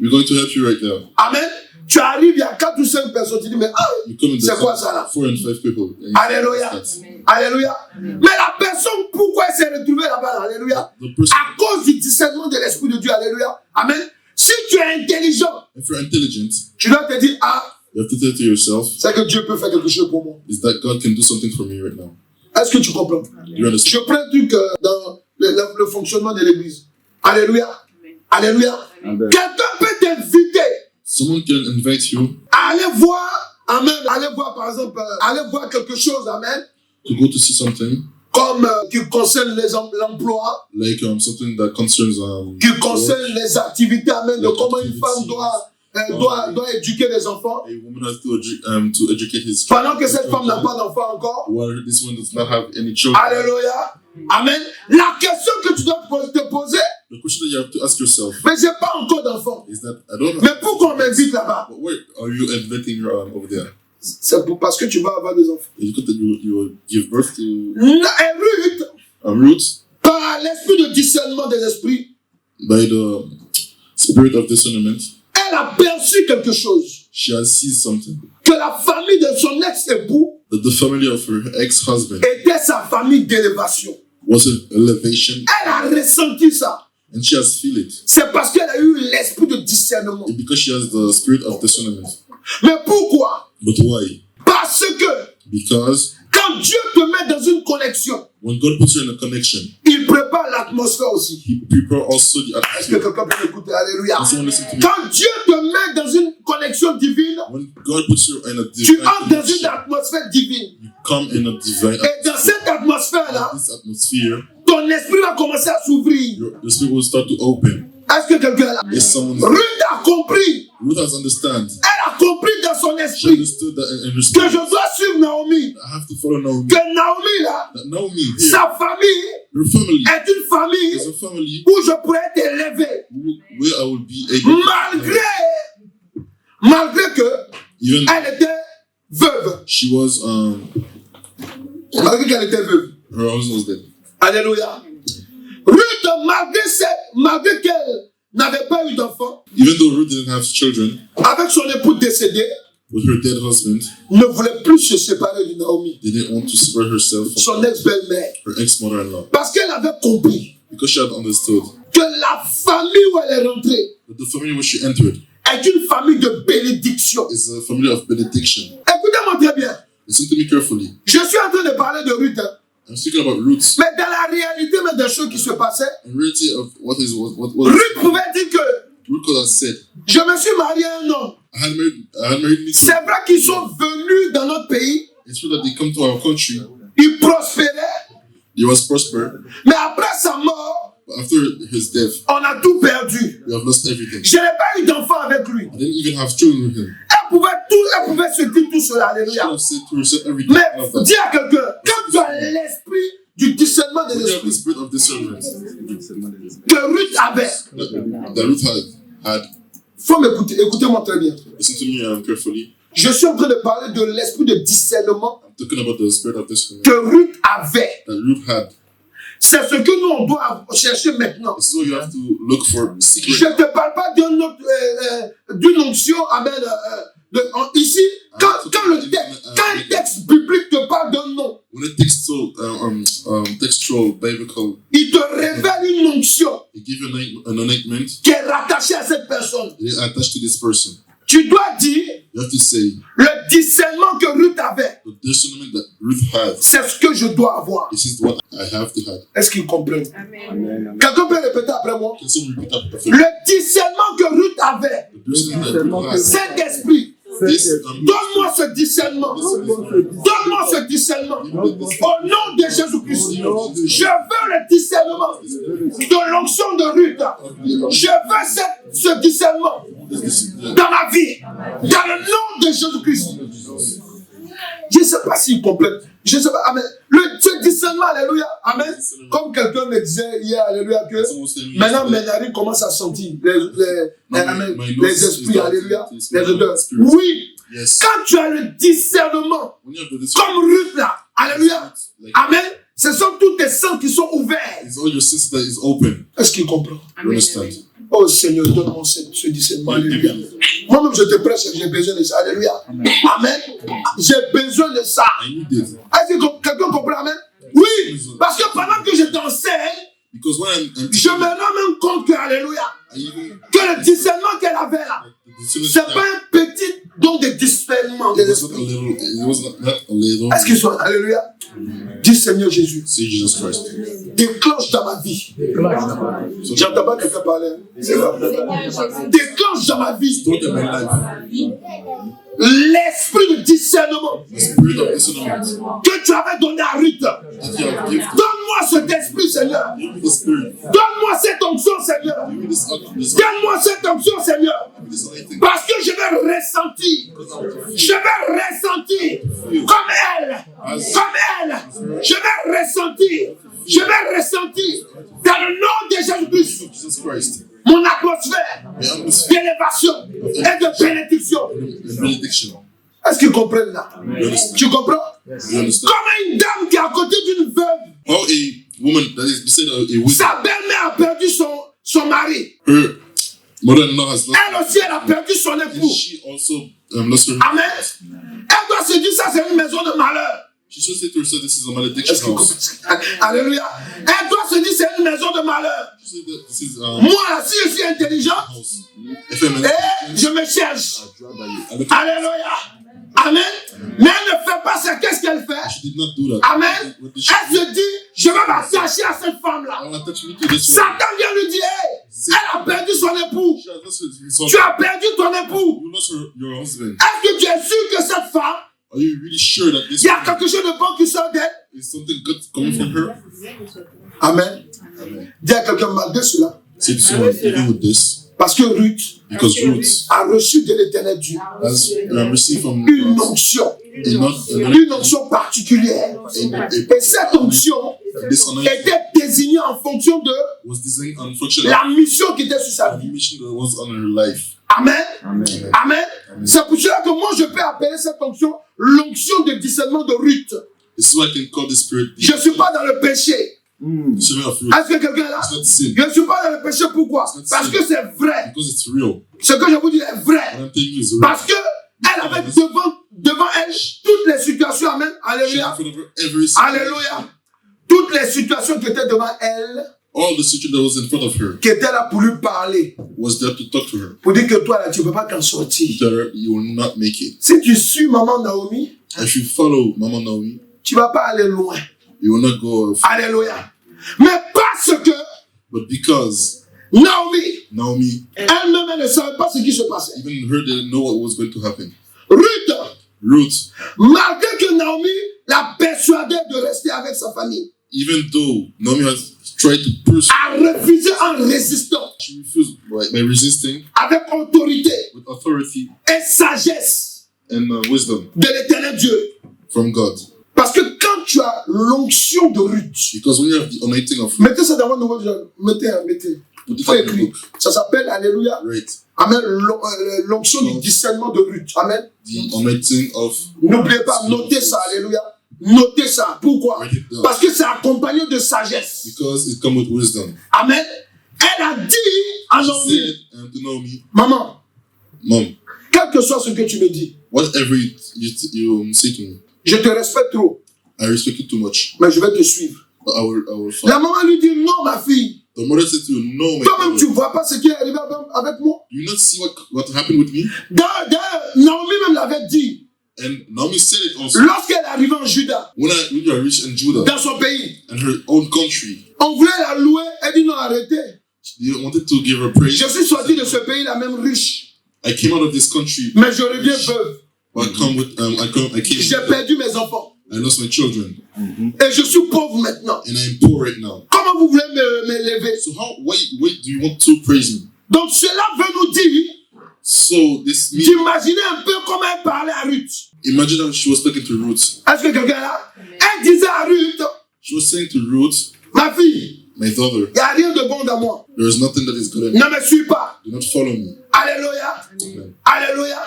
we're going to help you right there. Amen. Tu arrives, il y a 4 ou 5 personnes, tu dis, mais You come in c'est quoi ça là? 4 and 5 people. And you Alléluia. start. Alléluia. Mais la personne, pourquoi elle s'est retrouvée là-bas? Alléluia. The person, À cause du discernement de l'Esprit de Dieu. Alléluia. Amen. Si tu es intelligent, if you're intelligent, tu dois te dire, ah, you have to say to yourself, c'est que Dieu peut faire quelque chose pour moi. is that God can do something for me right now. Est-ce que tu comprends? You understand? Je prends un truc dans le fonctionnement de l'église. Alléluia. Alléluia. Quelqu'un peut t'inviter Someone can invite you à aller voir, amen, aller voir par exemple, aller voir quelque chose, amen, to go to see something, comme qui concerne l'emploi, like something that concerns qui concerne les activités, amen, de comment une femme doit éduquer les enfants, a woman has to educate his pendant que cette femme n'a pas d'enfant encore. while this one does not have any children. Alléluia. Amen. La question que tu dois te poser, The question that you have to ask yourself mais j'ai pas encore d'enfant. is that I don't Mais pourquoi on m'invite là-bas? but where are you inviting over there? C'est parce que tu vas avoir des enfants. Is it that you will give birth to Et Ruth, Ruth par l'esprit de discernement des esprits, by the spirit of discernment? elle a perçu quelque chose. She has seen something. Que la famille de son ex-époux That the family of her ex-husband était sa famille d'élévation. was an elevation, Elle a ressenti ça. and she has feel it. C'est parce qu'elle a eu l'esprit de discernement. And because she has the spirit of discernment. Mais pourquoi? But why? Parce que Because quand Dieu te met dans une connexion, when God puts you in a connection, il prépare l'atmosphère aussi. He prepare also the Est-ce que atmosphere. quelqu'un peut m'écouter? Alléluia. Can someone listen to me? Quand Dieu te met dans une connexion divine, When God puts you in a tu divine entres dans une connection, atmosphère divine. you come in a divine Et dans cette atmosphère-là, this atmosphere, ton esprit va commencer à s'ouvrir. your spirit will start to open. Est-ce que quelqu'un est là? If someone Ruth a compris. Ruth has understand. Elle a compris dans son She esprit understood that in her que spirit. je dois suivre Naomi. I have to follow Naomi. Que Naomi, là, That Naomi here, sa famille her family est une famille is a family où je pourrais être élevé. where I will be able to, Malgré que even elle était veuve. she was Malgré qu'elle était veuve. her husband was dead. Alléluia. Ruth, malgré qu'elle n'avait pas eu d'enfant, Even though Ruth didn't have children avec son époux décédé, with her dead husband, ne voulait plus se séparer de Naomi, they didn't want to separate herself from son ex-belle-mère. her ex-mother-in-law Parce qu'elle avait compris because she had understood que la famille où elle est rentrée that the family where she entered est une famille de bénédiction. is a family of benediction. Écoutez-moi très bien. Listen to me carefully. Je suis en train de parler de Ruth, hein. I'm speaking about Ruth. Mais dans la réalité même des choses qui se passaient, In reality of what Ruth pouvait dire que Ruth could have said. je me suis marié à un homme. I had married me. C'est vrai qu'ils sont venus dans notre pays, It's true that they come to our country. ils prospéraient, They was prosper, mais après sa mort, but after his death, on a tout perdu. we have lost everything. Je n'ai pas eu d'enfant avec lui. I didn't even have children with him. Elle pouvait se dire tout cela, She alléluia. could have said to herself everything. Mais All of that. dis à quelqu'un, quand tu as l'esprit du discernement de When you have the l'esprit spirit of discernment que Ruth avait, that Ruth had, faut m'écouter, écoutez-moi très bien. listen to me carefully. Je suis en train de parler de l'esprit de discernement I'm talking about the spirit of discernment que Ruth avait. that Ruth had. C'est ce que nous on doit chercher maintenant. This is what you have to look for Je secret. ne te parle pas d'une onction, amen. Ici, quand un texte biblique te parle d'un nom, When a textual biblical, il te révèle une onction they give you an anointment, qui est rattachée à cette personne. it is attached to this person. Tu dois dire You have to say le discernement que Ruth avait, the discernment that Ruth had. c'est ce que je dois avoir. This is what I have to have. Est-ce qu'ils comprennent? Quelqu'un peut répéter après moi? Can someone repeat that after? Le discernement que Ruth avait, The discernment that Ruth had. Saint-Esprit, This donne-moi ce discernement. Donne-moi ce discernement. Au nom de Jésus-Christ. Je veux le discernement de l'onction de Ruth. Je veux ce discernement dans ma vie. Dans le nom de Jésus-Christ. Je ne sais pas s'ils comprennent. Je ne sais pas. Amen. Ce discernement, alléluia. Amen. Comme quelqu'un me disait hier, alléluia, que maintenant mes narines commencent à sentir les esprits, alléluia, les odeurs. Oui. Yes. Quand tu as le discernement, When you have the discernment, comme Ruth là, alléluia, amen, ce sont tous tes sens qui sont ouverts. it's all your senses that is open. Est-ce qu'il comprend? You understand? Oh Seigneur, donne-moi ce discernement, alléluia. Moi-même je te prêche, j'ai besoin de ça, alléluia. Amen. J'ai besoin de ça. I need it. Est-ce que quelqu'un comprend, amen? Oui, parce que pendant que je t'enseigne, Because when I'm je me rends même compte que, alléluia, I even que le discernement qu'elle avait là, the c'est pas un petit don de discernement de it was not l'esprit. a little. It was not a little. Est-ce qu'ils sont, alléluia? Dis Seigneur Jésus, Say Jesus Christ. déclenche dans ma vie. So J'entends pas quelqu'un parler. C'est vrai. Déclenche dans ma vie start in my life. l'esprit de discernement The spirit of discernment que tu avais donné à Ruth. that you have given. Donne-moi cet esprit, Seigneur. Give me the spirit. Donne-moi cette onction, Seigneur. Give me this. Donne-moi cette onction, Seigneur. This anointing. Parce que je vais ressentir. Je vais ressentir comme elle. Comme elle. Je vais ressentir. Je vais ressentir dans le nom de Jésus-Christ Jesus Christ. mon atmosphère The atmosphere d'élévation et de bénédiction. and benediction. Est-ce qu'ils comprennent là? You understand? Tu comprends? You understand? Comme une dame qui est à côté d'une veuve, How a woman that is beside a widow, sa belle-mère a perdu son mari. her mother-in-law has lost. Elle aussi, elle a perdu son époux. She also lost her. Amen. Elle doit se dire ça, c'est une maison de malheur. She should say to herself, "This is a malediction Est-ce qu'ils house." comprennent? Alléluia. Elle doit se dire c'est une maison de malheur. She said that this is Moi, si je suis intelligent, house. If I'm je me cherche. I look Alléluia. Amen. Mais elle ne fait pas ça. Qu'est-ce qu'elle fait? She did not do that. Amen. What did she Elle se dit, je vais m'attacher à cette femme-là. I want to touch me to this one. Satan vient lui dire, hey, elle a perdu son époux. She has lost her Tu as perdu ton époux. You lost your husband. Est-ce que tu es sûr que cette femme, Are you really sure that this il y a woman quelque chose de bon qui sort d'elle? is something good coming from her? Amen. Amen. Dis à quelqu'un malgré cela. Say to someone, even with this, Parce que Ruth because Ruth a reçu de l'éternel Dieu has received from une God onction. a Une onction particulière. Et cette onction this anointing était désignée en fonction de was designed on function la mission qui était sur sa of the vie. mission that was on her life. Amen. Amen. C'est pour cela que moi je peux appeler cette onction l'onction de discernement de Ruth. This is why I can call this spirit Je ne suis pas dans le péché. the spirit of Ruth. Est-ce que quelqu'un est là? It's not sin Je ne suis pas dans le péché. Pourquoi? Parce que c'est vrai. because it's real. Ce que je vous dis est vrai. What I'm telling you is real. Parce que elle avait devant elle toutes les situations. Amen. She had Alléluia. in front of her every situation. Alléluia. Toutes les situations qui étaient devant elle, All the situation that was in front of her qui étaient là pour lui parler. was there to talk to her. Pour dire que toi, là, tu ne peux pas t'en sortir. Tell her you will not make it. Si tu suis maman Naomi, If you follow Mama Naomi, tu ne vas pas aller loin. you will not go Alléluia. Mais parce que but because Naomi, Naomi, elle-même, elle ne savait pas ce qui se passait. even her didn't know what was going to happen. Ruth, Ruth, malgré que Naomi l'a persuadée de rester avec sa famille, even though Naomi has tried to pursue, a refusé en résistant, she refused by resisting avec autorité with authority et sagesse and wisdom de l'éternel Dieu. from God. Parce que quand tu as l'onction de Ruth, Because when you have the anointing of Ruth, mettez ça dans votre nouveau journal. Mettez. put it Faut in your écrire. book. Ça s'appelle, alléluia, Right. amen, l'onction du discernement de Ruth. Amen. The anointing of N'oubliez pas, notez ça, alléluia. Notez ça. Pourquoi? Write it down. Parce que c'est accompagné de sagesse. Because it comes with wisdom. Amen. Elle a dit à She Naomi, said to Naomi, maman, Mom, quel que soit ce que tu me dis, whatever you say to me, je te respecte trop, I respect you too much, mais je vais te suivre. but I will follow. La maman lui dit, non, ma fille, The mother said to you, No, my toi-même daughter, tu ne vois pas ce qui est arrivé avec moi. do you not see what happened with me? D'ailleurs, Naomi même l'avait dit, And Naomi said it also. lorsqu'elle est arrivée en Juda, When you are rich in Judah dans son pays, and her own country, on voulait la louer, elle dit non, arrêtez. they wanted to give her praise. Je suis sorti de ce pays là même riche, I came out of this country, mais je reviens veuve. but I came. J'ai perdu mes enfants I lost my children, et je suis pauvre maintenant. and I am poor right now. Comment vous voulez m'élever? So why do you want to praise me? Donc cela veut nous dire So this means, d'imaginer un peu comment elle parlait à Ruth. imagine how she was talking to Ruth. Est-ce que quelqu'un est là? Elle disait à Ruth, She was saying to Ruth, ma fille, my daughter, il n'y a rien de bon dans moi. there is nothing that is good in me. Ne me suis pas. Do not follow me. Alléluia. Amen. Alléluia.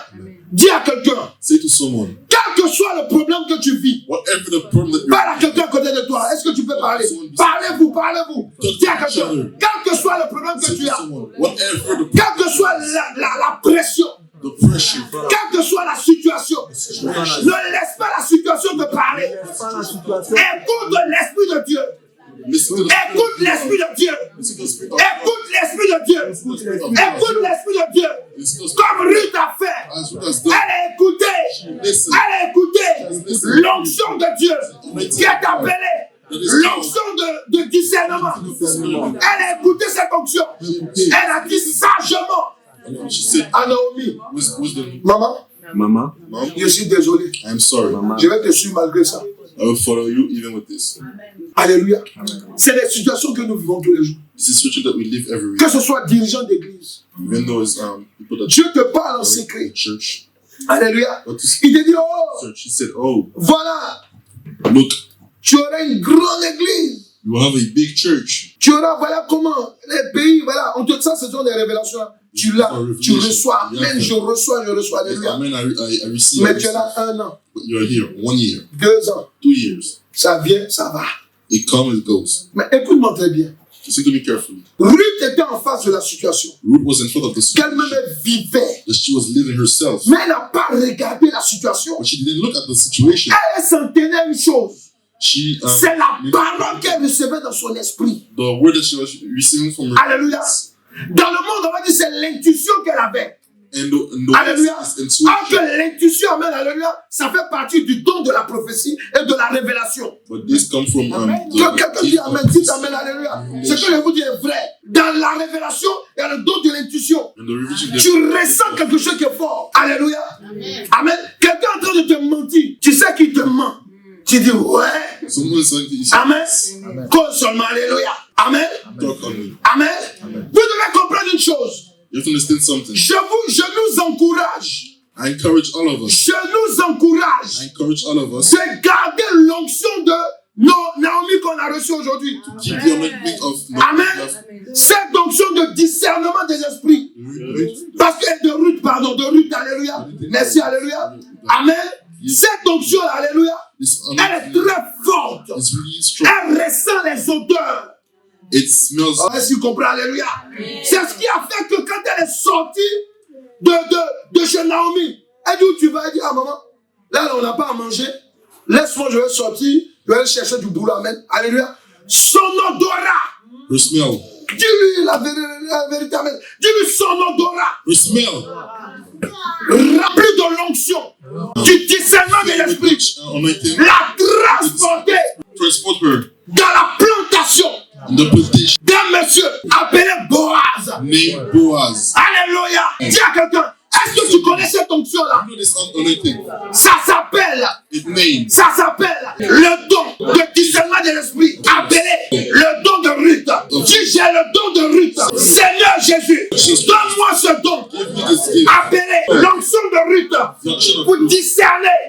Dis à quelqu'un, Say to someone, quel que soit le problème que tu vis, whatever the problem that parle à you're quelqu'un à côté de toi. Est-ce que tu peux parler? Parlez-vous, parlez-vous. Dis à quelqu'un, quel que soit le problème que say tu to as, someone, whatever quelle que soit la pression, the pressure, quelle que soit la situation, ne laisse pas la situation te parler. Écoute l'Esprit de Dieu. listen to the Écoute l'Esprit de Dieu. listen to the spirit. Écoute l'Esprit de Dieu. Écoute l'Esprit de Dieu. Listen to the spirit. Comme Ruth a fait. As Ruth has done, Elle a écouté. listen. Elle a écouté l'onction de Dieu qui est appelée l'onction de discernement. Elle a écouté cette onction. Elle a dit sagement And she said, à Naomi, wisdom, maman, Mom, je suis désolé. I am sorry. Je vais te suivre malgré ça. I will follow you even with this. Alléluia. C'est les situations que nous vivons tous les jours. This is situation that we live every week. Que ce soit dirigeant d'église. Even though it's people that Dieu te parle en are in secret. church. Alléluia. But to Il te dit, oh, church, he said, oh, voilà, look, tu auras une grande église. you will have a big church. Tu auras, voilà comment, les pays, voilà, on te ça, ce sont des révélations. Tu l'as, tu reçois. Amen, je reçois, alléluia. Amen, I receive. Mais tu es là 1 an, But you're here 1 year, 2 ans. 2 years. Ça vient, ça va. It comes, it goes. Mais écoute-moi très bien. Listen to me carefully. Ruth était en face de la situation Ruth was in front of the situation qu'elle-même vivait. that she was living herself. Mais elle n'a pas regardé la situation. But she didn't look at the situation. Elle s'en tenait une chose. She, C'est la parole qu'elle recevait dans son esprit. the word that she was receiving from her. Alléluia. Dans le monde, on va dire c'est l'intuition qu'elle avait. And the Alléluia. is Alors que intuition. l'intuition, amen, alléluia, ça fait partie du don de la prophétie et de la révélation. But this comes from Que quelqu'un dit amen, dit amen, alléluia. Ce que je vous dis est vrai. Dans la révélation, il y a le don de l'intuition. And the revelation Tu ressens quelque chose qui est fort. Alléluia. Amen. Quelqu'un est en train de te mentir. Tu sais qu'il te ment. Tu dis ouais. someone saying Amen. Cause seulement, alléluia. Amen. talk on me. Amen. Vous devez comprendre une chose. You have to understand something. Je nous encourage. I encourage all of us. Je nous encourage I encourage all of us de garder l'onction de Naomi qu'on a reçue aujourd'hui. keep the anointing of Amen. Cette onction de discernement des esprits. Parce que de Ruth, alléluia. Merci, alléluia. Amen. Cette onction, alléluia, This elle est anointing très forte. is really strong. Elle ressent les odeurs. It smells. Est-ce que tu comprends, alléluia? C'est ce qui a fait que quand elle est sortie de chez Naomi, elle dit où tu vas? Elle dit, ah maman, là on n'a pas à manger. Laisse-moi, je vais sortir, je vais aller chercher du boulot, amen. Alléluia. Son odorat. Her smell. Dis-lui la vérité, amen. Dis-lui son odorat. Her smell. Rempli de l'onction, du discernement de l'esprit. Anointing. La transporter Transport her dans la plantation in the plantation d'un monsieur appelé Boaz. named Boaz. Alléluia. Dis à quelqu'un, est-ce que tu connais cette onction-là? You know this anointing? Ça s'appelle le don de discernement de l'esprit, appelé le don de Ruth. Si j'ai le don de Ruth, Seigneur Jésus, donne-moi ce don, Give me this gift. appelé l'onction de Ruth, pour discerner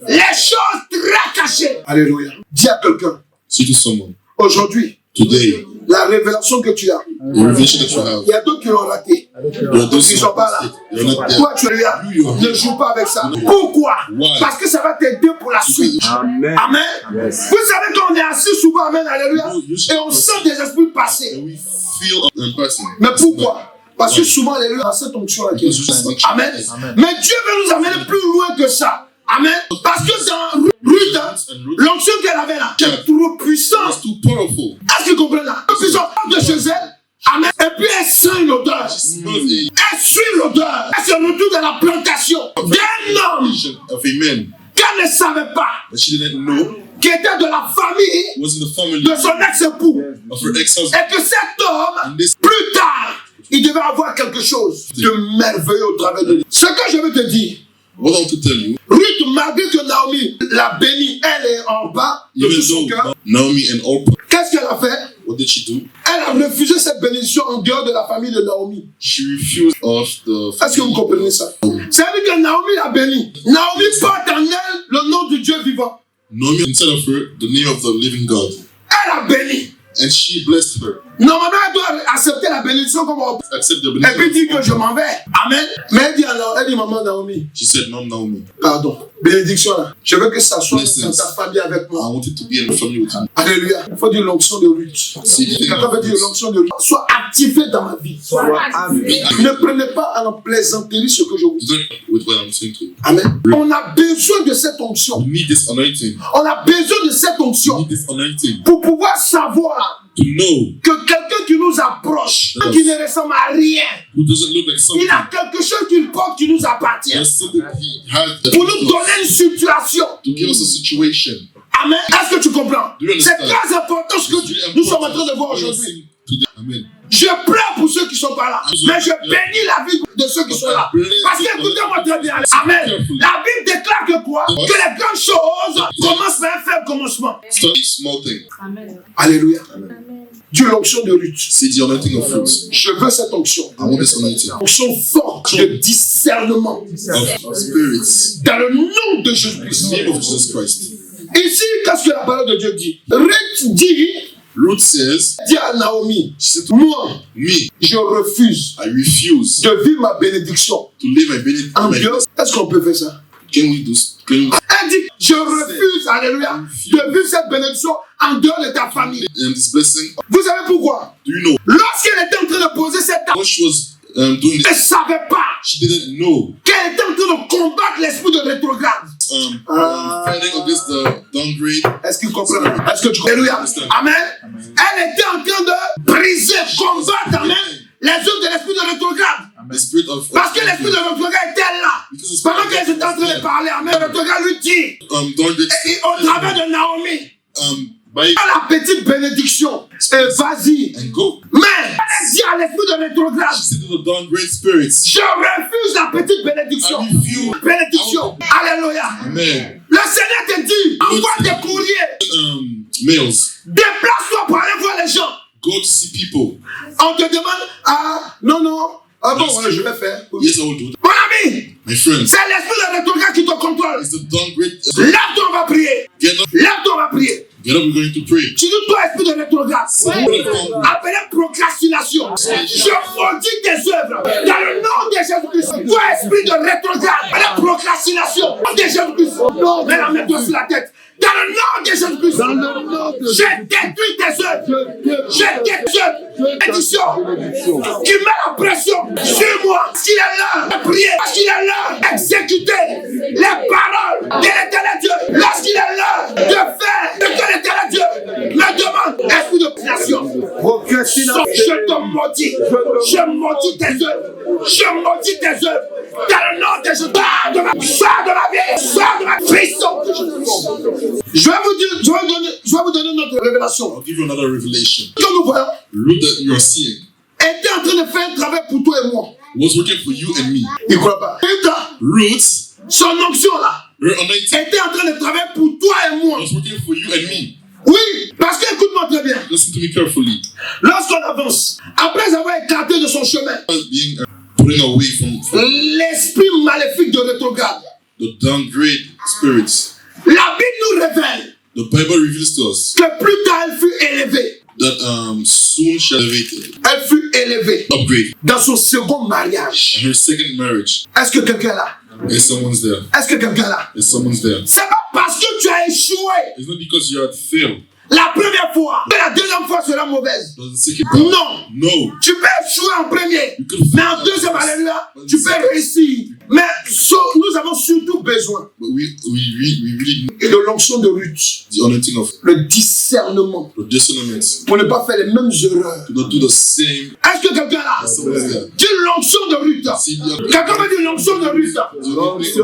les choses très cachées. Alléluia. Dis à quelqu'un, Say to someone aujourd'hui, today, la révélation que tu as, the revelation that you have, il y a d'autres qui l'ont raté. there are those Ils who sont pas là. they're not there. Toi, tu es là. Ne joue pas avec ça. Pourquoi? Why? Parce que ça va t'aider pour la suite. Amen. Amen. Yes. Vous savez qu'on est assis souvent, amen, alléluia, No, you should- et on sent des esprits passer. And we feel in person. Mais pourquoi? Parce que souvent, alléluia, dans cette onction-là qui est Because it's just Amen. Amen. Mais Dieu veut nous amener plus loin que ça. Amen. Parce que dans Ruth, l'onction qu'elle avait là, c'est trop puissant. It's too powerful. Est-ce que vous comprenez là? Trop puissant de chez elle. Amen. Et puis elle sent une odeur. Smells Elle suit l'odeur. Elle se retrouve dans la plantation d'un homme of a man qu'elle ne savait pas, that she didn't know qui était de la famille was in the family de son ex-époux. of her ex-husband. Et que cet homme, And this plus tard, il devait avoir quelque chose de merveilleux au travers de lui. Ce que je veux te dire, what I want to tell you, Ruth, malgré que Naomi l'a bénie, elle est en bas de tout even son though cœur. Naomi and Orpah, Qu'est-ce qu'elle a fait? what did she do? Elle a refusé cette bénédiction en dehors de la famille de Naomi. She refused of the Est-ce que vous comprenez ça? C'est-à-dire que Naomi l'a bénie. Naomi porte en elle le nom du Dieu vivant. Naomi instead of her the name of the living God, Elle a béni. and she blessed her. Normalement, elle doit accepter la bénédiction comme on... Accept the Et puis benediction. dire que je m'en vais. Amen. Mais elle dit maman Naomi, She said, "No, Naomi, pardon, bénédiction là. Je veux que ça soit Blessings. dans ta famille avec I moi. wanted to be in the family with you." Alléluia. Il faut dire l'onction de Ruth. Quelqu'un veut dire l'onction de Ruth. Sois activé dans ma vie. Ne prenez pas en plaisanterie ce que je vous dis. Don't with what I'm saying to you. Amen. On a besoin de cette onction. You need this anointing. On a besoin de cette You onction need this anointing pour pouvoir savoir to know que quelqu'un qui nous approche, qui ne ressemble à rien, who doesn't look like something. il a quelque chose qu'il porte qui nous appartient. There's something he has that Pour nous he does donner une situation. to give us a situation. Amen. Est-ce que tu comprends? Do you C'est understand? très important ce que nous sommes en train de voir aujourd'hui. Today. Amen. Je pleure pour ceux qui sont pas là. Mais je bénis la vie de ceux qui sont là. Parce que écoutez-moi très bien. Amen. La Bible déclare que quoi? Que les grandes choses commencent par un faible commencement. Start a small thing. Alléluia. Dieu, l'onction de Ruth. See the anointing of fruits. Je veux cette onction. I want this anointing Onction forte de discernement. of spirits. Dans le nom de In Jésus-Christ. the name of Jesus Christ. Ici, qu'est-ce que la parole de Dieu dit? Ruth dit Ruth says, à Naomi, she said to moi, me, je refuse I refuse de vivre ma bénédiction to live my benefit. en dehors. Est-ce qu'on peut faire ça? Can we do? Can we? Elle dit, je refuse, alléluia, de vivre cette bénédiction en dehors de ta famille. And this blessing. Vous savez pourquoi? Do you know? Lorsqu'elle était en train de poser cette table, What she was doing elle ne this, savait pas she didn't know. qu'elle était en train de combattre l'esprit de rétrograde. Fighting against the downgrade. Est-ce qu'ils comprennent? Est-ce que tu comprends? Alléluia. Amen. Elle était en train de briser, combattre, amen, les œuvres de l'esprit de rétrograde. The spirit of Parce que l'esprit de rétrograde était là. because the spirit Pendant qu'ils étaient en train de parler, Amen, le rétrograde lui dit, downgrade et au travers de Naomi, buy la petite bénédiction, vas-y. and go. Mais, elle dit à l'esprit de rétrograde, She said to the downgrade spirits, je refuse la petite bénédiction. I refuse. Bénédiction. Alléluia. Amen. Le Seigneur te dit, envoie des courriers. Males, Déplace-toi pour aller voir les gens. go to see people. On te demande, non. Ah bon, ouais, je vais faire. Yes, I will do that. Mon ami, My friends, c'est l'esprit de rétrograde qui te contrôle. it's the downgrade. Lève-toi, on va prier. Get up, Lève-toi, on va prier. get up, we're going to pray. Tu dis, toi, esprit de rétrograde, appelé procrastination. Je maudis tes œuvres dans le nom de Jésus-Christ. Toi, esprit de rétrograde, appelé procrastination de Jésus-Christ. Non, mets la main sur la tête. Dans le nom de Jésus-Christ, je détruis tes œuvres. Je détruis l'édition qui met la pression sur moi. Parce qu'il est là de prier, parce qu'il est là d'exécuter les paroles de l'éternel Dieu. Lorsqu'il est là de faire ce que l'éternel Dieu me demande, esprit de création. Je te maudis. Je maudis tes œuvres. Je maudis tes œuvres. Dans le nom de Jésus, sors de ma vie, sors de ma prison. Je vais vous donner notre révélation. I'll give you another revelation. Que nous voyons Ruth that you are seeing était en train de faire un travail pour toi et moi. was working for you and me. Il ne croit pas. Ruth, Son onction là her anointing était en train de travailler pour toi et moi. was working for you and me. Oui, parce que écoute-moi très bien. Listen to me carefully. Lorsqu'on avance, après avoir écarté de son chemin, Being putting away from l'esprit maléfique de rétrograde, the downgrade spirits. la Bible nous révèle The Bible reveals to us que plus tard elle fut élevée. that soon shall elevate, Elle fut élevée upgrade, dans son second mariage. her second marriage. Est-ce que quelqu'un est là? And someone's there. Est-ce que quelqu'un est là? And someone's there. C'est pas parce que tu as échoué It's not because you had failed. la première fois que la deuxième fois sera mauvaise. But the second time. Non. No. Tu peux échouer en premier, You could mais en deuxième, alléluia, tu peux réussir. Mais nous avons surtout besoin But we really need de l'onction de Ruth, the anointing of le discernement, the discernment pour ne pas faire les mêmes erreurs. to not do the same. Est-ce que quelqu'un est là? Someone's there. Dis l'onction de Ruth. See the Quelqu'un me dit l'onction de Ruth.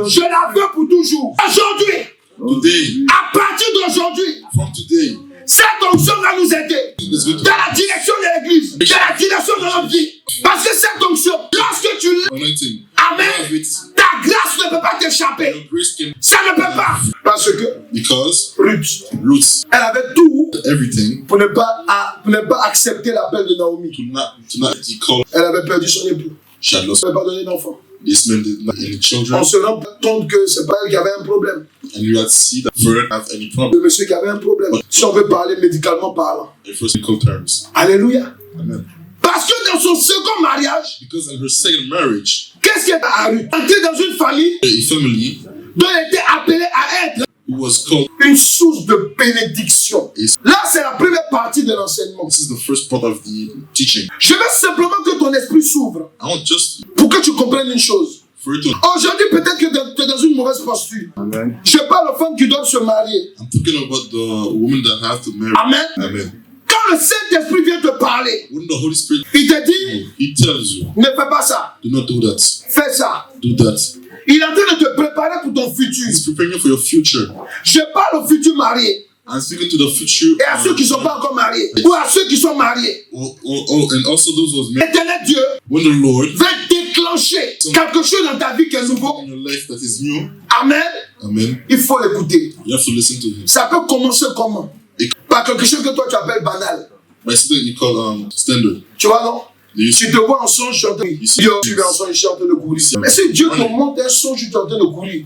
Je la veux pour toujours. Aujourd'hui, today, à partir d'aujourd'hui, from today, cette onction va nous aider it's going to dans la direction de l'église, dans la direction de notre vie. Parce que cette onction, lorsque tu l'as, anointing. amen, Have it. ta grâce ne peut pas t'échapper. Your grace can, Ça ne peut pas. Parce que because Ruth, Ruth, elle avait tout everything pour ne pas accepter l'appel de Naomi. to not be called. Elle avait perdu son époux. She had lost Elle n'avait pas donné d'enfant. this man did not any children, On se rend compte que c'est pas elle qui avait un problème. and you had to see that Vern have any Le problem. monsieur qui avait un problème. Si on veut parler médicalement parlant. In physical terms. Alléluia. Amen. Parce que dans son second mariage, Because in her second marriage, qu'est-ce qu'elle a eu? Entrer dans une famille a family dont elle était appelée à être who was called. une source de bénédiction. Is- Là, c'est la première partie de l'enseignement. This is the first part of the teaching. Je veux simplement que ton esprit s'ouvre I want just pour que tu comprennes une chose. for you to. Aujourd'hui, peut-être que tu es dans une mauvaise posture. Je parle aux femmes qui doivent se marier. I'm talking about the women that have to marry. Amen. Amen. Quand le Saint-Esprit vient te parler, When the Holy Spirit, il te dit, He tells you, ne fais pas ça, do not do that. fais ça. Do that. Il est en train de te préparer pour ton futur. He's preparing you for your future. Je parle aux futurs mariés I'm speaking to the future. et à ceux qui ne sont pas encore mariés ou à ceux qui sont mariés. And also those who was married. L'éternel Dieu When the Lord va déclencher quelque chose dans ta vie qui est nouveau. in your life that is new, Amen. amen, Il faut l'écouter. you have to listen to Him. Ça peut commencer comment? Par quelque chose que toi tu appelles banal. By something you call standard. Tu vois, non? Do you Tu see? te vois en songe, tu es en train de courir. Tu es en songe, je suis en train de courir. Mais si Dieu te montre un songe, tu es en train de courir.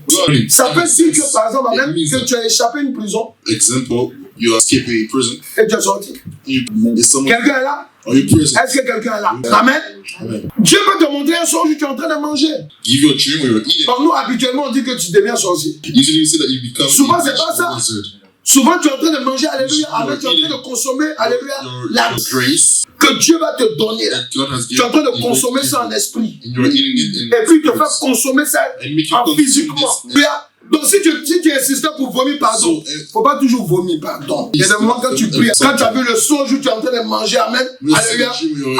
Ça peut dire que, par exemple, même que tu as échappé à une prison Example, you escape a prison. et tu es sorti. You, is someone, Quelqu'un est là? are you present? Est-ce que quelqu'un est là? Amen. Amen. Dieu peut te montrer un songe, tu es en train de manger. Give you a dream where you're eating. Par nous, habituellement, on dit que tu deviens sorcier. Usually you say that you become Souvent, a c'est pas ça. wizard. Souvent, tu es en train de manger, alléluia. Amen. Tu es en train de consommer, alléluia, la Your grace que Dieu va te donner. that God has Tu es en train given de consommer ça en esprit. and you're eating it in Et puis, te faire consommer ça and make you en consume physiquement. this. Alléluia. Donc si tu insistes pour vomir pardon, So, faut pas toujours vomir pardon. Il y a des moments quand tu pries, quand tu as vu le son, tu es en train de manger, amen, alléluia,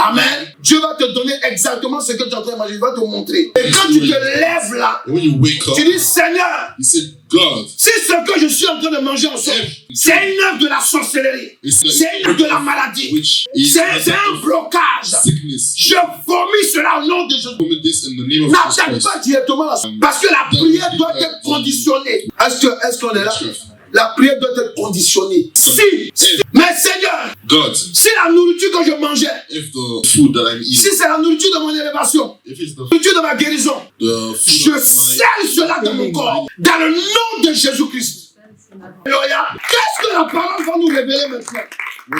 amen, Dieu va te donner exactement ce que tu es en train de manger, il va te montrer. Et quand tu te lèves là, when you wake up, tu dis Seigneur, you say, God, si ce que je suis en train de manger en somme, c'est une œuvre de la sorcellerie, c'est une œuvre de la maladie, which is c'est un blocage, sickness, je vomis cela au nom de Jésus. vomit this in the name of Jesus N'attaque Christ. pas directement là, parce que la prière doit être conditionnée. Est-ce qu'on est là? La prière doit être conditionnée. Si, mais Seigneur, God, si la nourriture que je mangeais, if the food that I'm si eating, c'est la nourriture de mon élévation, if it's la nourriture de ma guérison, the je food of scelle cela dans mon corps, dans le nom de Jésus-Christ. Alléluia. Qu'est-ce que la parole va nous révéler maintenant? my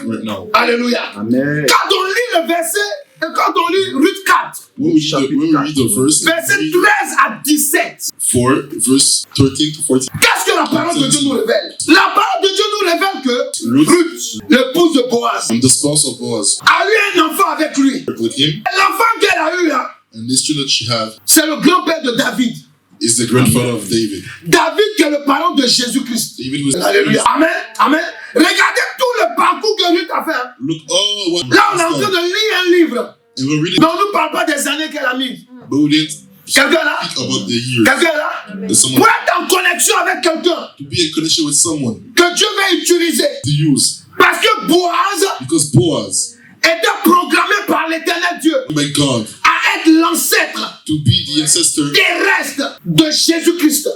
right now. Alléluia. Amen. Quand on lit le verset, et quand on lit Ruth 4, When we read the verse, verset 13 à 17, 4, verse 13 to 14, qu'est-ce que la parole de Dieu nous révèle? La parole de Dieu nous révèle que Ruth, l'épouse de Boaz, the spouse of Boaz, a eu un enfant avec lui. with him, L'enfant qu'elle a eu là, and this child that she had c'est le grand-père de David. is the grandfather of David. David qui est le parent de Jésus-Christ. David was. Alléluia. Amen. Amen. Regardez tout le parcours que Ruth a fait. Hein. Look, oh, what Là, on est en train de lire un livre. and we're reading, Mais on ne nous parle pas des années qu'elle a mises. but we didn't Quelqu'un là? speak about the years. Quelqu'un là? There's someone Pour être en connexion avec quelqu'un to be in connection with someone que Dieu va utiliser. to use, Parce que Boaz because Boaz, était programmé par l'éternel Dieu by God, à être l'ancêtre to be the ancestor. terrestre de Jésus-Christ.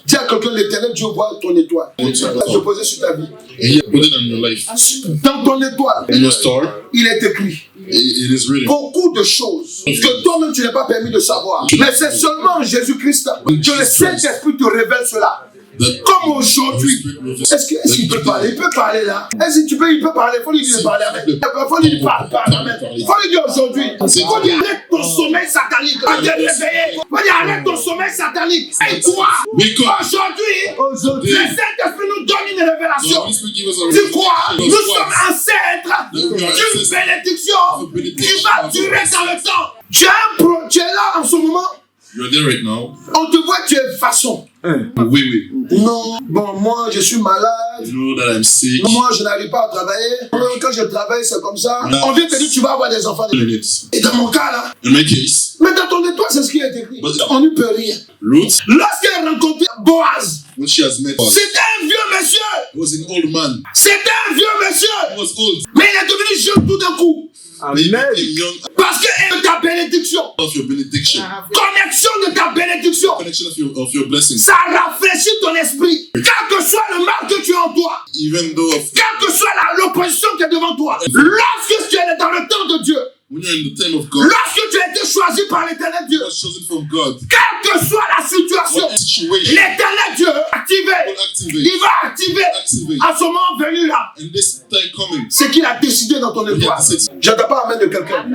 Dis à quelqu'un, l'éternel Dieu voit ton étoile. Il va se poser sur ta vie. And he put it on your life. Dans ton étoile, In your star, il est écrit it is written. beaucoup de choses que toi-même tu n'es pas permis de savoir. Mais c'est seulement en Jésus-Christ que le Saint-Esprit te révèle cela. That Comme aujourd'hui. Est-ce qu'il peut parler? Il peut parler là. Est-ce que il peut parler? Il faut lui dire de parler avec. Il faut lui dire parle. Il faut lui dire aujourd'hui. Il faut dire arrête ton sommeil satanique. Il faut te réveiller. Il faut dire arrête ton sommeil satanique. Et toi, aujourd'hui, le Saint-Esprit nous donne une révélation. Tu crois? Nous sommes ancêtres d'une bénédiction qui va durer dans le temps. Tu es là en ce moment. You're there right now. On te voit, tu es façon. Oui. Non, bon, moi je suis malade. You know that I'm sick. Moi je n'arrive pas à travailler. Quand je travaille, c'est comme ça. On vient te dire, tu vas avoir des enfants. Et dans mon cas là, In my case, mais dans ton étoile, c'est ce qui est écrit. On ne peut rien. Ruth, Lorsqu'elle a rencontré Boaz, when she has met us, c'était un vieux monsieur. he was an old man. C'était un vieux monsieur. He was old. Mais il est devenu jeune tout d'un coup. But he became young Parce que de ta bénédiction, of your benediction, connexion de ta bénédiction, connection of your blessings. ça rafraîchit ton esprit. Quel que soit le mal que tu as en toi, Even though quelle que soit l'opposition qui est devant toi, lorsque tu es dans le temps de Dieu, when you're in the time of God, lorsque tu as été choisi par l'éternel Dieu, you are chosen from God. quelle que soit la situation, What situation l'éternel Dieu activé, will activate? il va activer à ce moment venu là And this time coming, ce qu'il a décidé dans ton étoile. J'entends pas amen de quelqu'un. Ou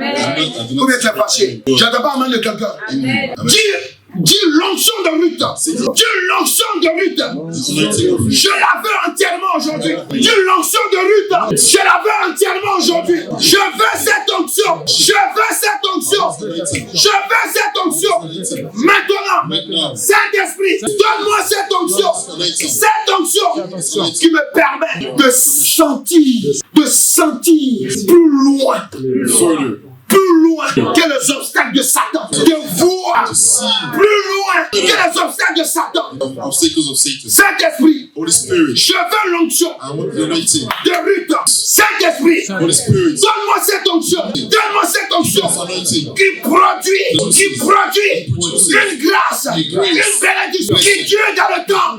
bien tu es fâché. J'entends pas amen de quelqu'un. Amen. Dis l'onction de Ruth. Dis l'onction de Ruth. Je la veux entièrement aujourd'hui. Dis l'onction de Ruth. Je la veux entièrement aujourd'hui. Je veux cette onction. Je veux cette onction. Je veux cette onction. Maintenant, Saint-Esprit, donne-moi cette onction. Cette onction qui me permet de sentir plus loin. further, Plus loin que les obstacles de Satan. De voir plus loin que les obstacles de Satan. obstacles of Satan. Saint-Esprit, Holy Spirit, je veux l'onction I want the anointing. de Ruth. Saint-Esprit, Holy Spirit, donne-moi cette onction. Donne-moi cette onction anointing. qui produit une grâce, une bénédiction qui dure dans le temps.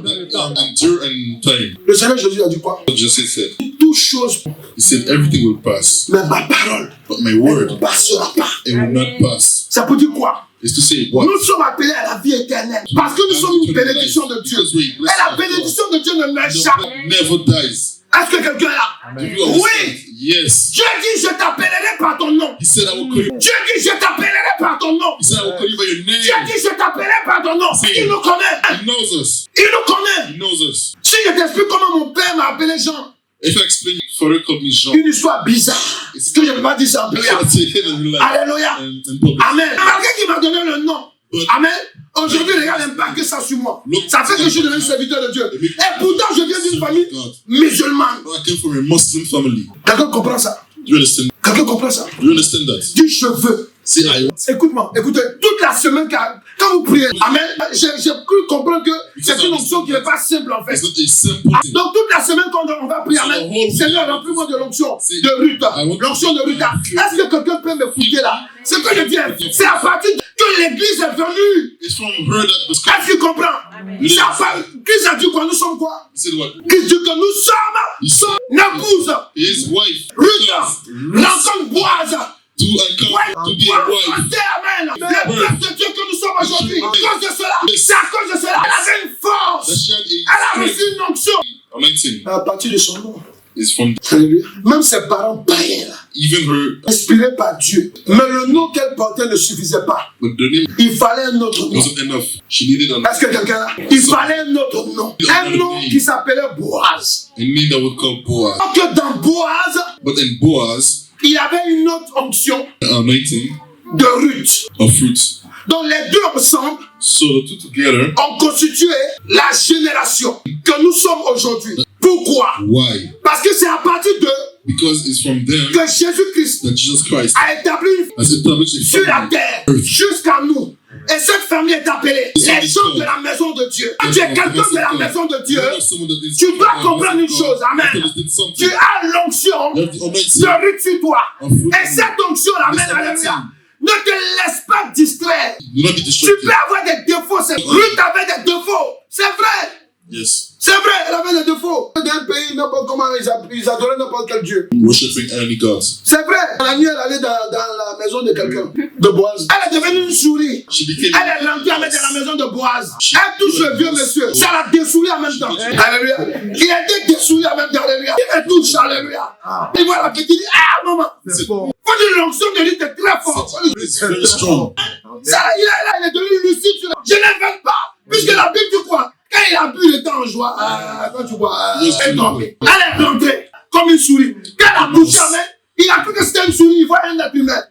Endure and time. Le Seigneur Jésus a dit quoi? Jesus said, Toute chose, he said everything will pass, mais ma parole but my ne word, passera pas. it will not pass. Ça peut dire quoi? It's to say what? Nous sommes appelés à la vie éternelle parce que nous sommes une bénédiction de Dieu. Et la bénédiction de Dieu ne meurt jamais. Never dies. Est-ce que quelqu'un est là? Do you understand? Oui. Yes. Dieu dit je t'appellerai par ton nom. He said I will call you. Dieu dit je t'appellerai par ton nom. He said I will call you by your Dieu name. dit je t'appellerai par ton nom. Il nous connaît. He knows us. Il nous connaît. He knows us. Si je t'explique comment mon père m'a appelé Jean, If I explain, Father called me Jean. une histoire bizarre. Que je ne peux pas dire ça en I prière. cannot say it in life Alléluia. and in public. Amen. Malgré qu'il m'a donné le nom. Amen. Aujourd'hui, regarde l'impact que ça a sur moi. Look, Ça fait que je suis devenu serviteur de Dieu. Et pourtant, je viens d'une famille God. musulmane. I came from a Muslim family. Quelqu'un comprend ça? Do you understand? Quelqu'un comprend ça? Do you understand that? Dis je veux. See, I Écoute-moi, écoutez, toute la semaine, quand vous priez, amen, j'ai cru comprendre que c'est une onction qui n'est pas simple en fait. it's not a simple thing. Donc toute la semaine quand on va prier, amen, Seigneur, remplis-moi de l'onction de Ruth, l'onction de Ruth. Est-ce que quelqu'un peut m'écouter là? Ce que je dis, c'est à partir que l'église est venue. It's from her that the scripture Est-ce que tu comprends? C'est à partir, Christ a dit que nous sommes quoi? said what? Christ dit que nous sommes son épouse. His wife Ruth, rencontre Boaz. to encounter to be a wife. Amen. Le peuple de Dieu que nous sommes aujourd'hui, à cause de cela, c'est à cause de cela, elle avait une That force, she had elle a a reçu une onction. anointing À partir de son nom. is from Alléluia. Même ses parents païens, là, even her, inspirés par Dieu. Mais le nom qu'elle portait ne suffisait pas. but the name Il fallait un autre nom. wasn't enough. She needed Est-ce que quelqu'un là? Il fallait un autre nom. Un nom qui s'appelait Boaz. a name that would call Boaz. Donc que dans Boaz, But in Boaz, il avait une autre onction anointing de Ruth. of fruits. Donc les deux ensemble So the two together, ont constitué la génération que nous sommes aujourd'hui. Pourquoi? why? Parce que c'est à partir de Because it's from them que Jésus-Christ that Jesus Christ a établi une has established a sur la family. terre jusqu'à nous. Et cette famille est appelée les gens de la maison de Dieu. Quand tu es quelqu'un de la maison de Dieu, tu dois comprendre une chose. Amen. Tu as l'onction You have the anointing de Ruth sur toi. of fruit. Et cette onction, amen, alléluia, ne te laisse pas distraire. Do not be Tu distracted. peux avoir des défauts. Ruth avait des défauts. C'est vrai. Yes. C'est vrai, elle avait des défauts. Dans un pays, n'importe comment, ils adoraient n'importe quel Dieu. Worshiping any gods. C'est vrai. La nuit, elle allait dans la maison de quelqu'un, de Boaz. Elle est devenue une souris. She became Elle est rentrée à mettre dans la maison de Boaz. Elle touche le vieux monsieur. Ça l'a dessouillé en même temps. Alléluia. Il a été dessouillé en même temps. Alléluia. Il me touche. Alléluia. Il voit la petite, il dit, ah, maman. Faut dire l'onction de lui était très forte. It's very strong. Ça, il est devenu lucide. Je n'invente pas. Puisque la Bible dit quoi? Quand il a bu, il était en joie. Quand tu vois, elle est tombée. Elle est rentrée comme une souris. Quand elle a touché la main, il a cru que c'était une souris. Il voit un être humain.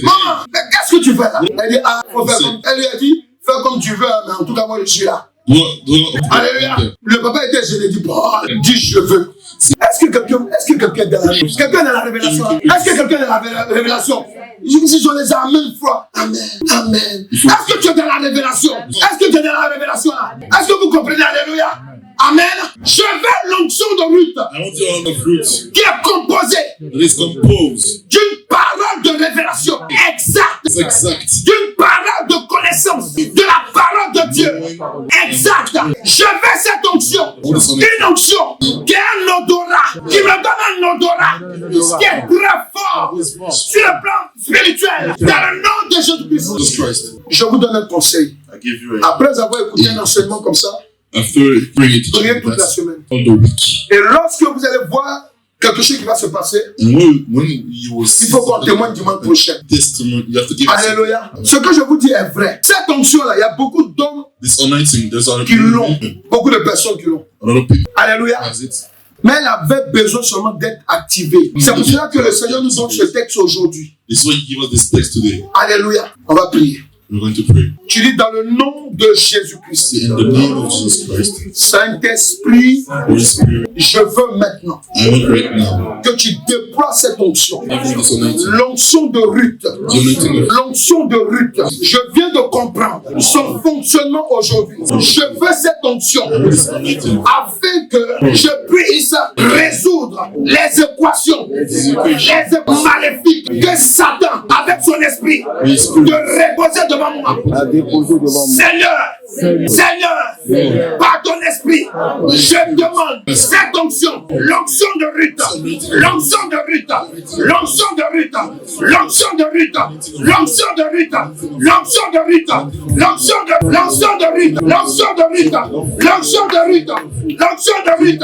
Maman, mais qu'est-ce que tu fais là? Elle dit, ah, faut faire comme. Elle lui a dit, fais comme tu veux, mais en tout cas, moi, je suis là. Alléluia. Le papa était gêné, il dit, bon, dis je veux. Est-ce que quelqu'un est dans la révélation? Quelqu'un est dans la révélation? Est-ce que quelqu'un est dans la révélation? Je dis, j'en ai amen foi. Amen. Amen. Est-ce que tu es dans la révélation? Est-ce que tu es dans la révélation là? Est-ce que vous comprenez? Alléluia. Amen. Je veux l'onction de Ruth I want you on the fruits. qui est composée It is composed. d'une parole de révélation exacte, It's exact. d'une parole de connaissance, de la parole de Dieu exacte. Je veux cette onction, une onction qui a un odorat, qui me donne un odorat qui est très fort sur le plan spirituel, dans le nom de Jesus Jésus-Christ. Christ. Je vous donne un conseil. I give you a Après avoir écouté un enseignement comme ça, after bringing it priez to toute la semaine. on the week. Et lorsque vous allez voir quelque chose qui va se passer, And when you will il faut qu'on témoigne dimanche prochain. testimony, you have to give Alléluia. Ce que je vous dis est vrai. Cette onction-là, il y a beaucoup d'hommes this anointing. There's a qui l'ont. Beaucoup de personnes qui l'ont. lot of people Alléluia. has it. Mais elle avait besoin seulement d'être activée. C'est pour cela que le Seigneur nous donne ce texte aujourd'hui. This is why you give us this text today. Alléluia. On va prier. We're going to pray. Tu dis dans le nom de Jésus-Christ. See, in the name of Jesus Christ, Saint-Esprit, Holy Spirit, je veux maintenant I want right now. que tu déploies cette onction. Give me this anointing. L'onction de Ruth. The anointing of L'onction de Ruth. Je viens de comprendre son fonctionnement aujourd'hui. Je veux cette onction this anointing. afin que je puisse résoudre les équations, les maléfiques que Satan, avec son esprit, de reposer devant moi. Seigneur, par ton esprit, je demande cette onction, l'onction de Ruth, l'onction de Ruth, l'onction de Ruth, l'onction de Ruth, l'onction de Ruth, l'onction de Ruth, l'onction de l'onction de Ruth, l'onction de Ruth, l'onction de Ruth, l'onction de Ruth,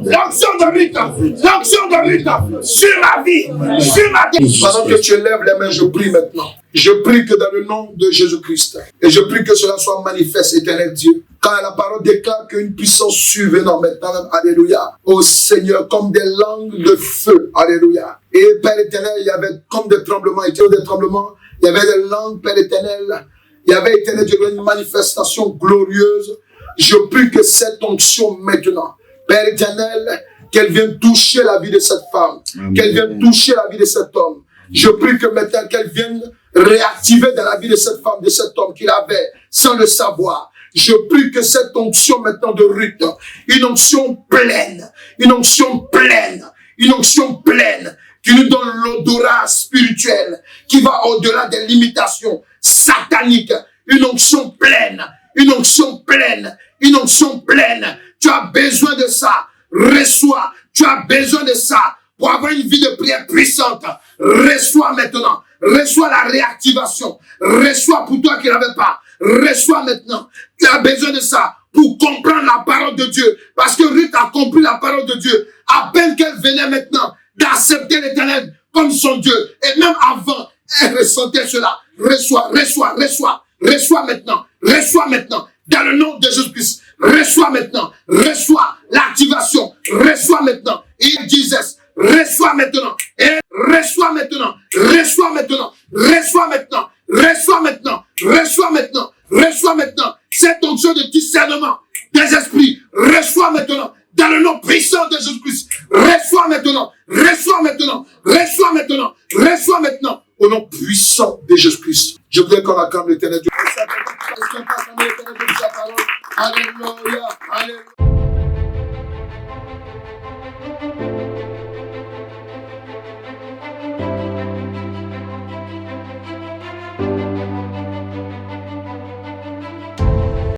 l'onction de Ruth, l'onction de Ruth, sur ma vie, sur ma vie. Pendant que tu lèves les mains, je prie maintenant. Je prie que dans le nom de Jésus-Christ, et je prie que cela soit manifeste, éternel Dieu. Quand la parole déclare qu'une puissance survenant maintenant, alléluia, au Seigneur, comme des langues de feu, alléluia. Et Père éternel, il y avait comme des tremblements, il y avait des langues, Père éternel, Il y avait éternel Dieu une manifestation glorieuse. Je prie que cette onction maintenant, Père éternel, qu'elle vienne toucher la vie de cette femme, qu'elle vienne toucher la vie de cet homme. Je prie que maintenant qu'elle vienne réactiver dans la vie de cette femme, de cet homme qu'il avait sans le savoir. Je prie que cette onction maintenant de Ruth, une onction pleine, une onction pleine, une onction pleine, qui nous donne l'odorat spirituel, qui va au-delà des limitations sataniques, une onction pleine, une onction pleine, une onction pleine. Tu as besoin de ça, reçois, tu as besoin de ça pour avoir une vie de prière puissante. Reçois maintenant, reçois la réactivation, reçois pour toi qui n'avais pas, reçois maintenant. Tu as besoin de ça pour comprendre la parole de Dieu, parce que Ruth a compris la parole de Dieu, à peine qu'elle venait maintenant d'accepter l'Éternel comme son Dieu, et même avant, elle ressentait cela. Reçois, reçois, reçois, reçois maintenant, dans le nom de Jésus-Christ, reçois maintenant, reçois l'activation, reçois maintenant, il disait, reçois maintenant, et reçois maintenant, reçois maintenant, reçois maintenant, reçois maintenant, reçois maintenant, reçois maintenant, cette onction de discernement des esprits, reçois maintenant, dans le nom puissant de Jésus-Christ, reçois maintenant, reçois maintenant, reçois maintenant, reçois maintenant, au nom puissant de Jésus-Christ. Je voudrais qu'on acclame l'Éternel Dieu. Alléluia, alléluia.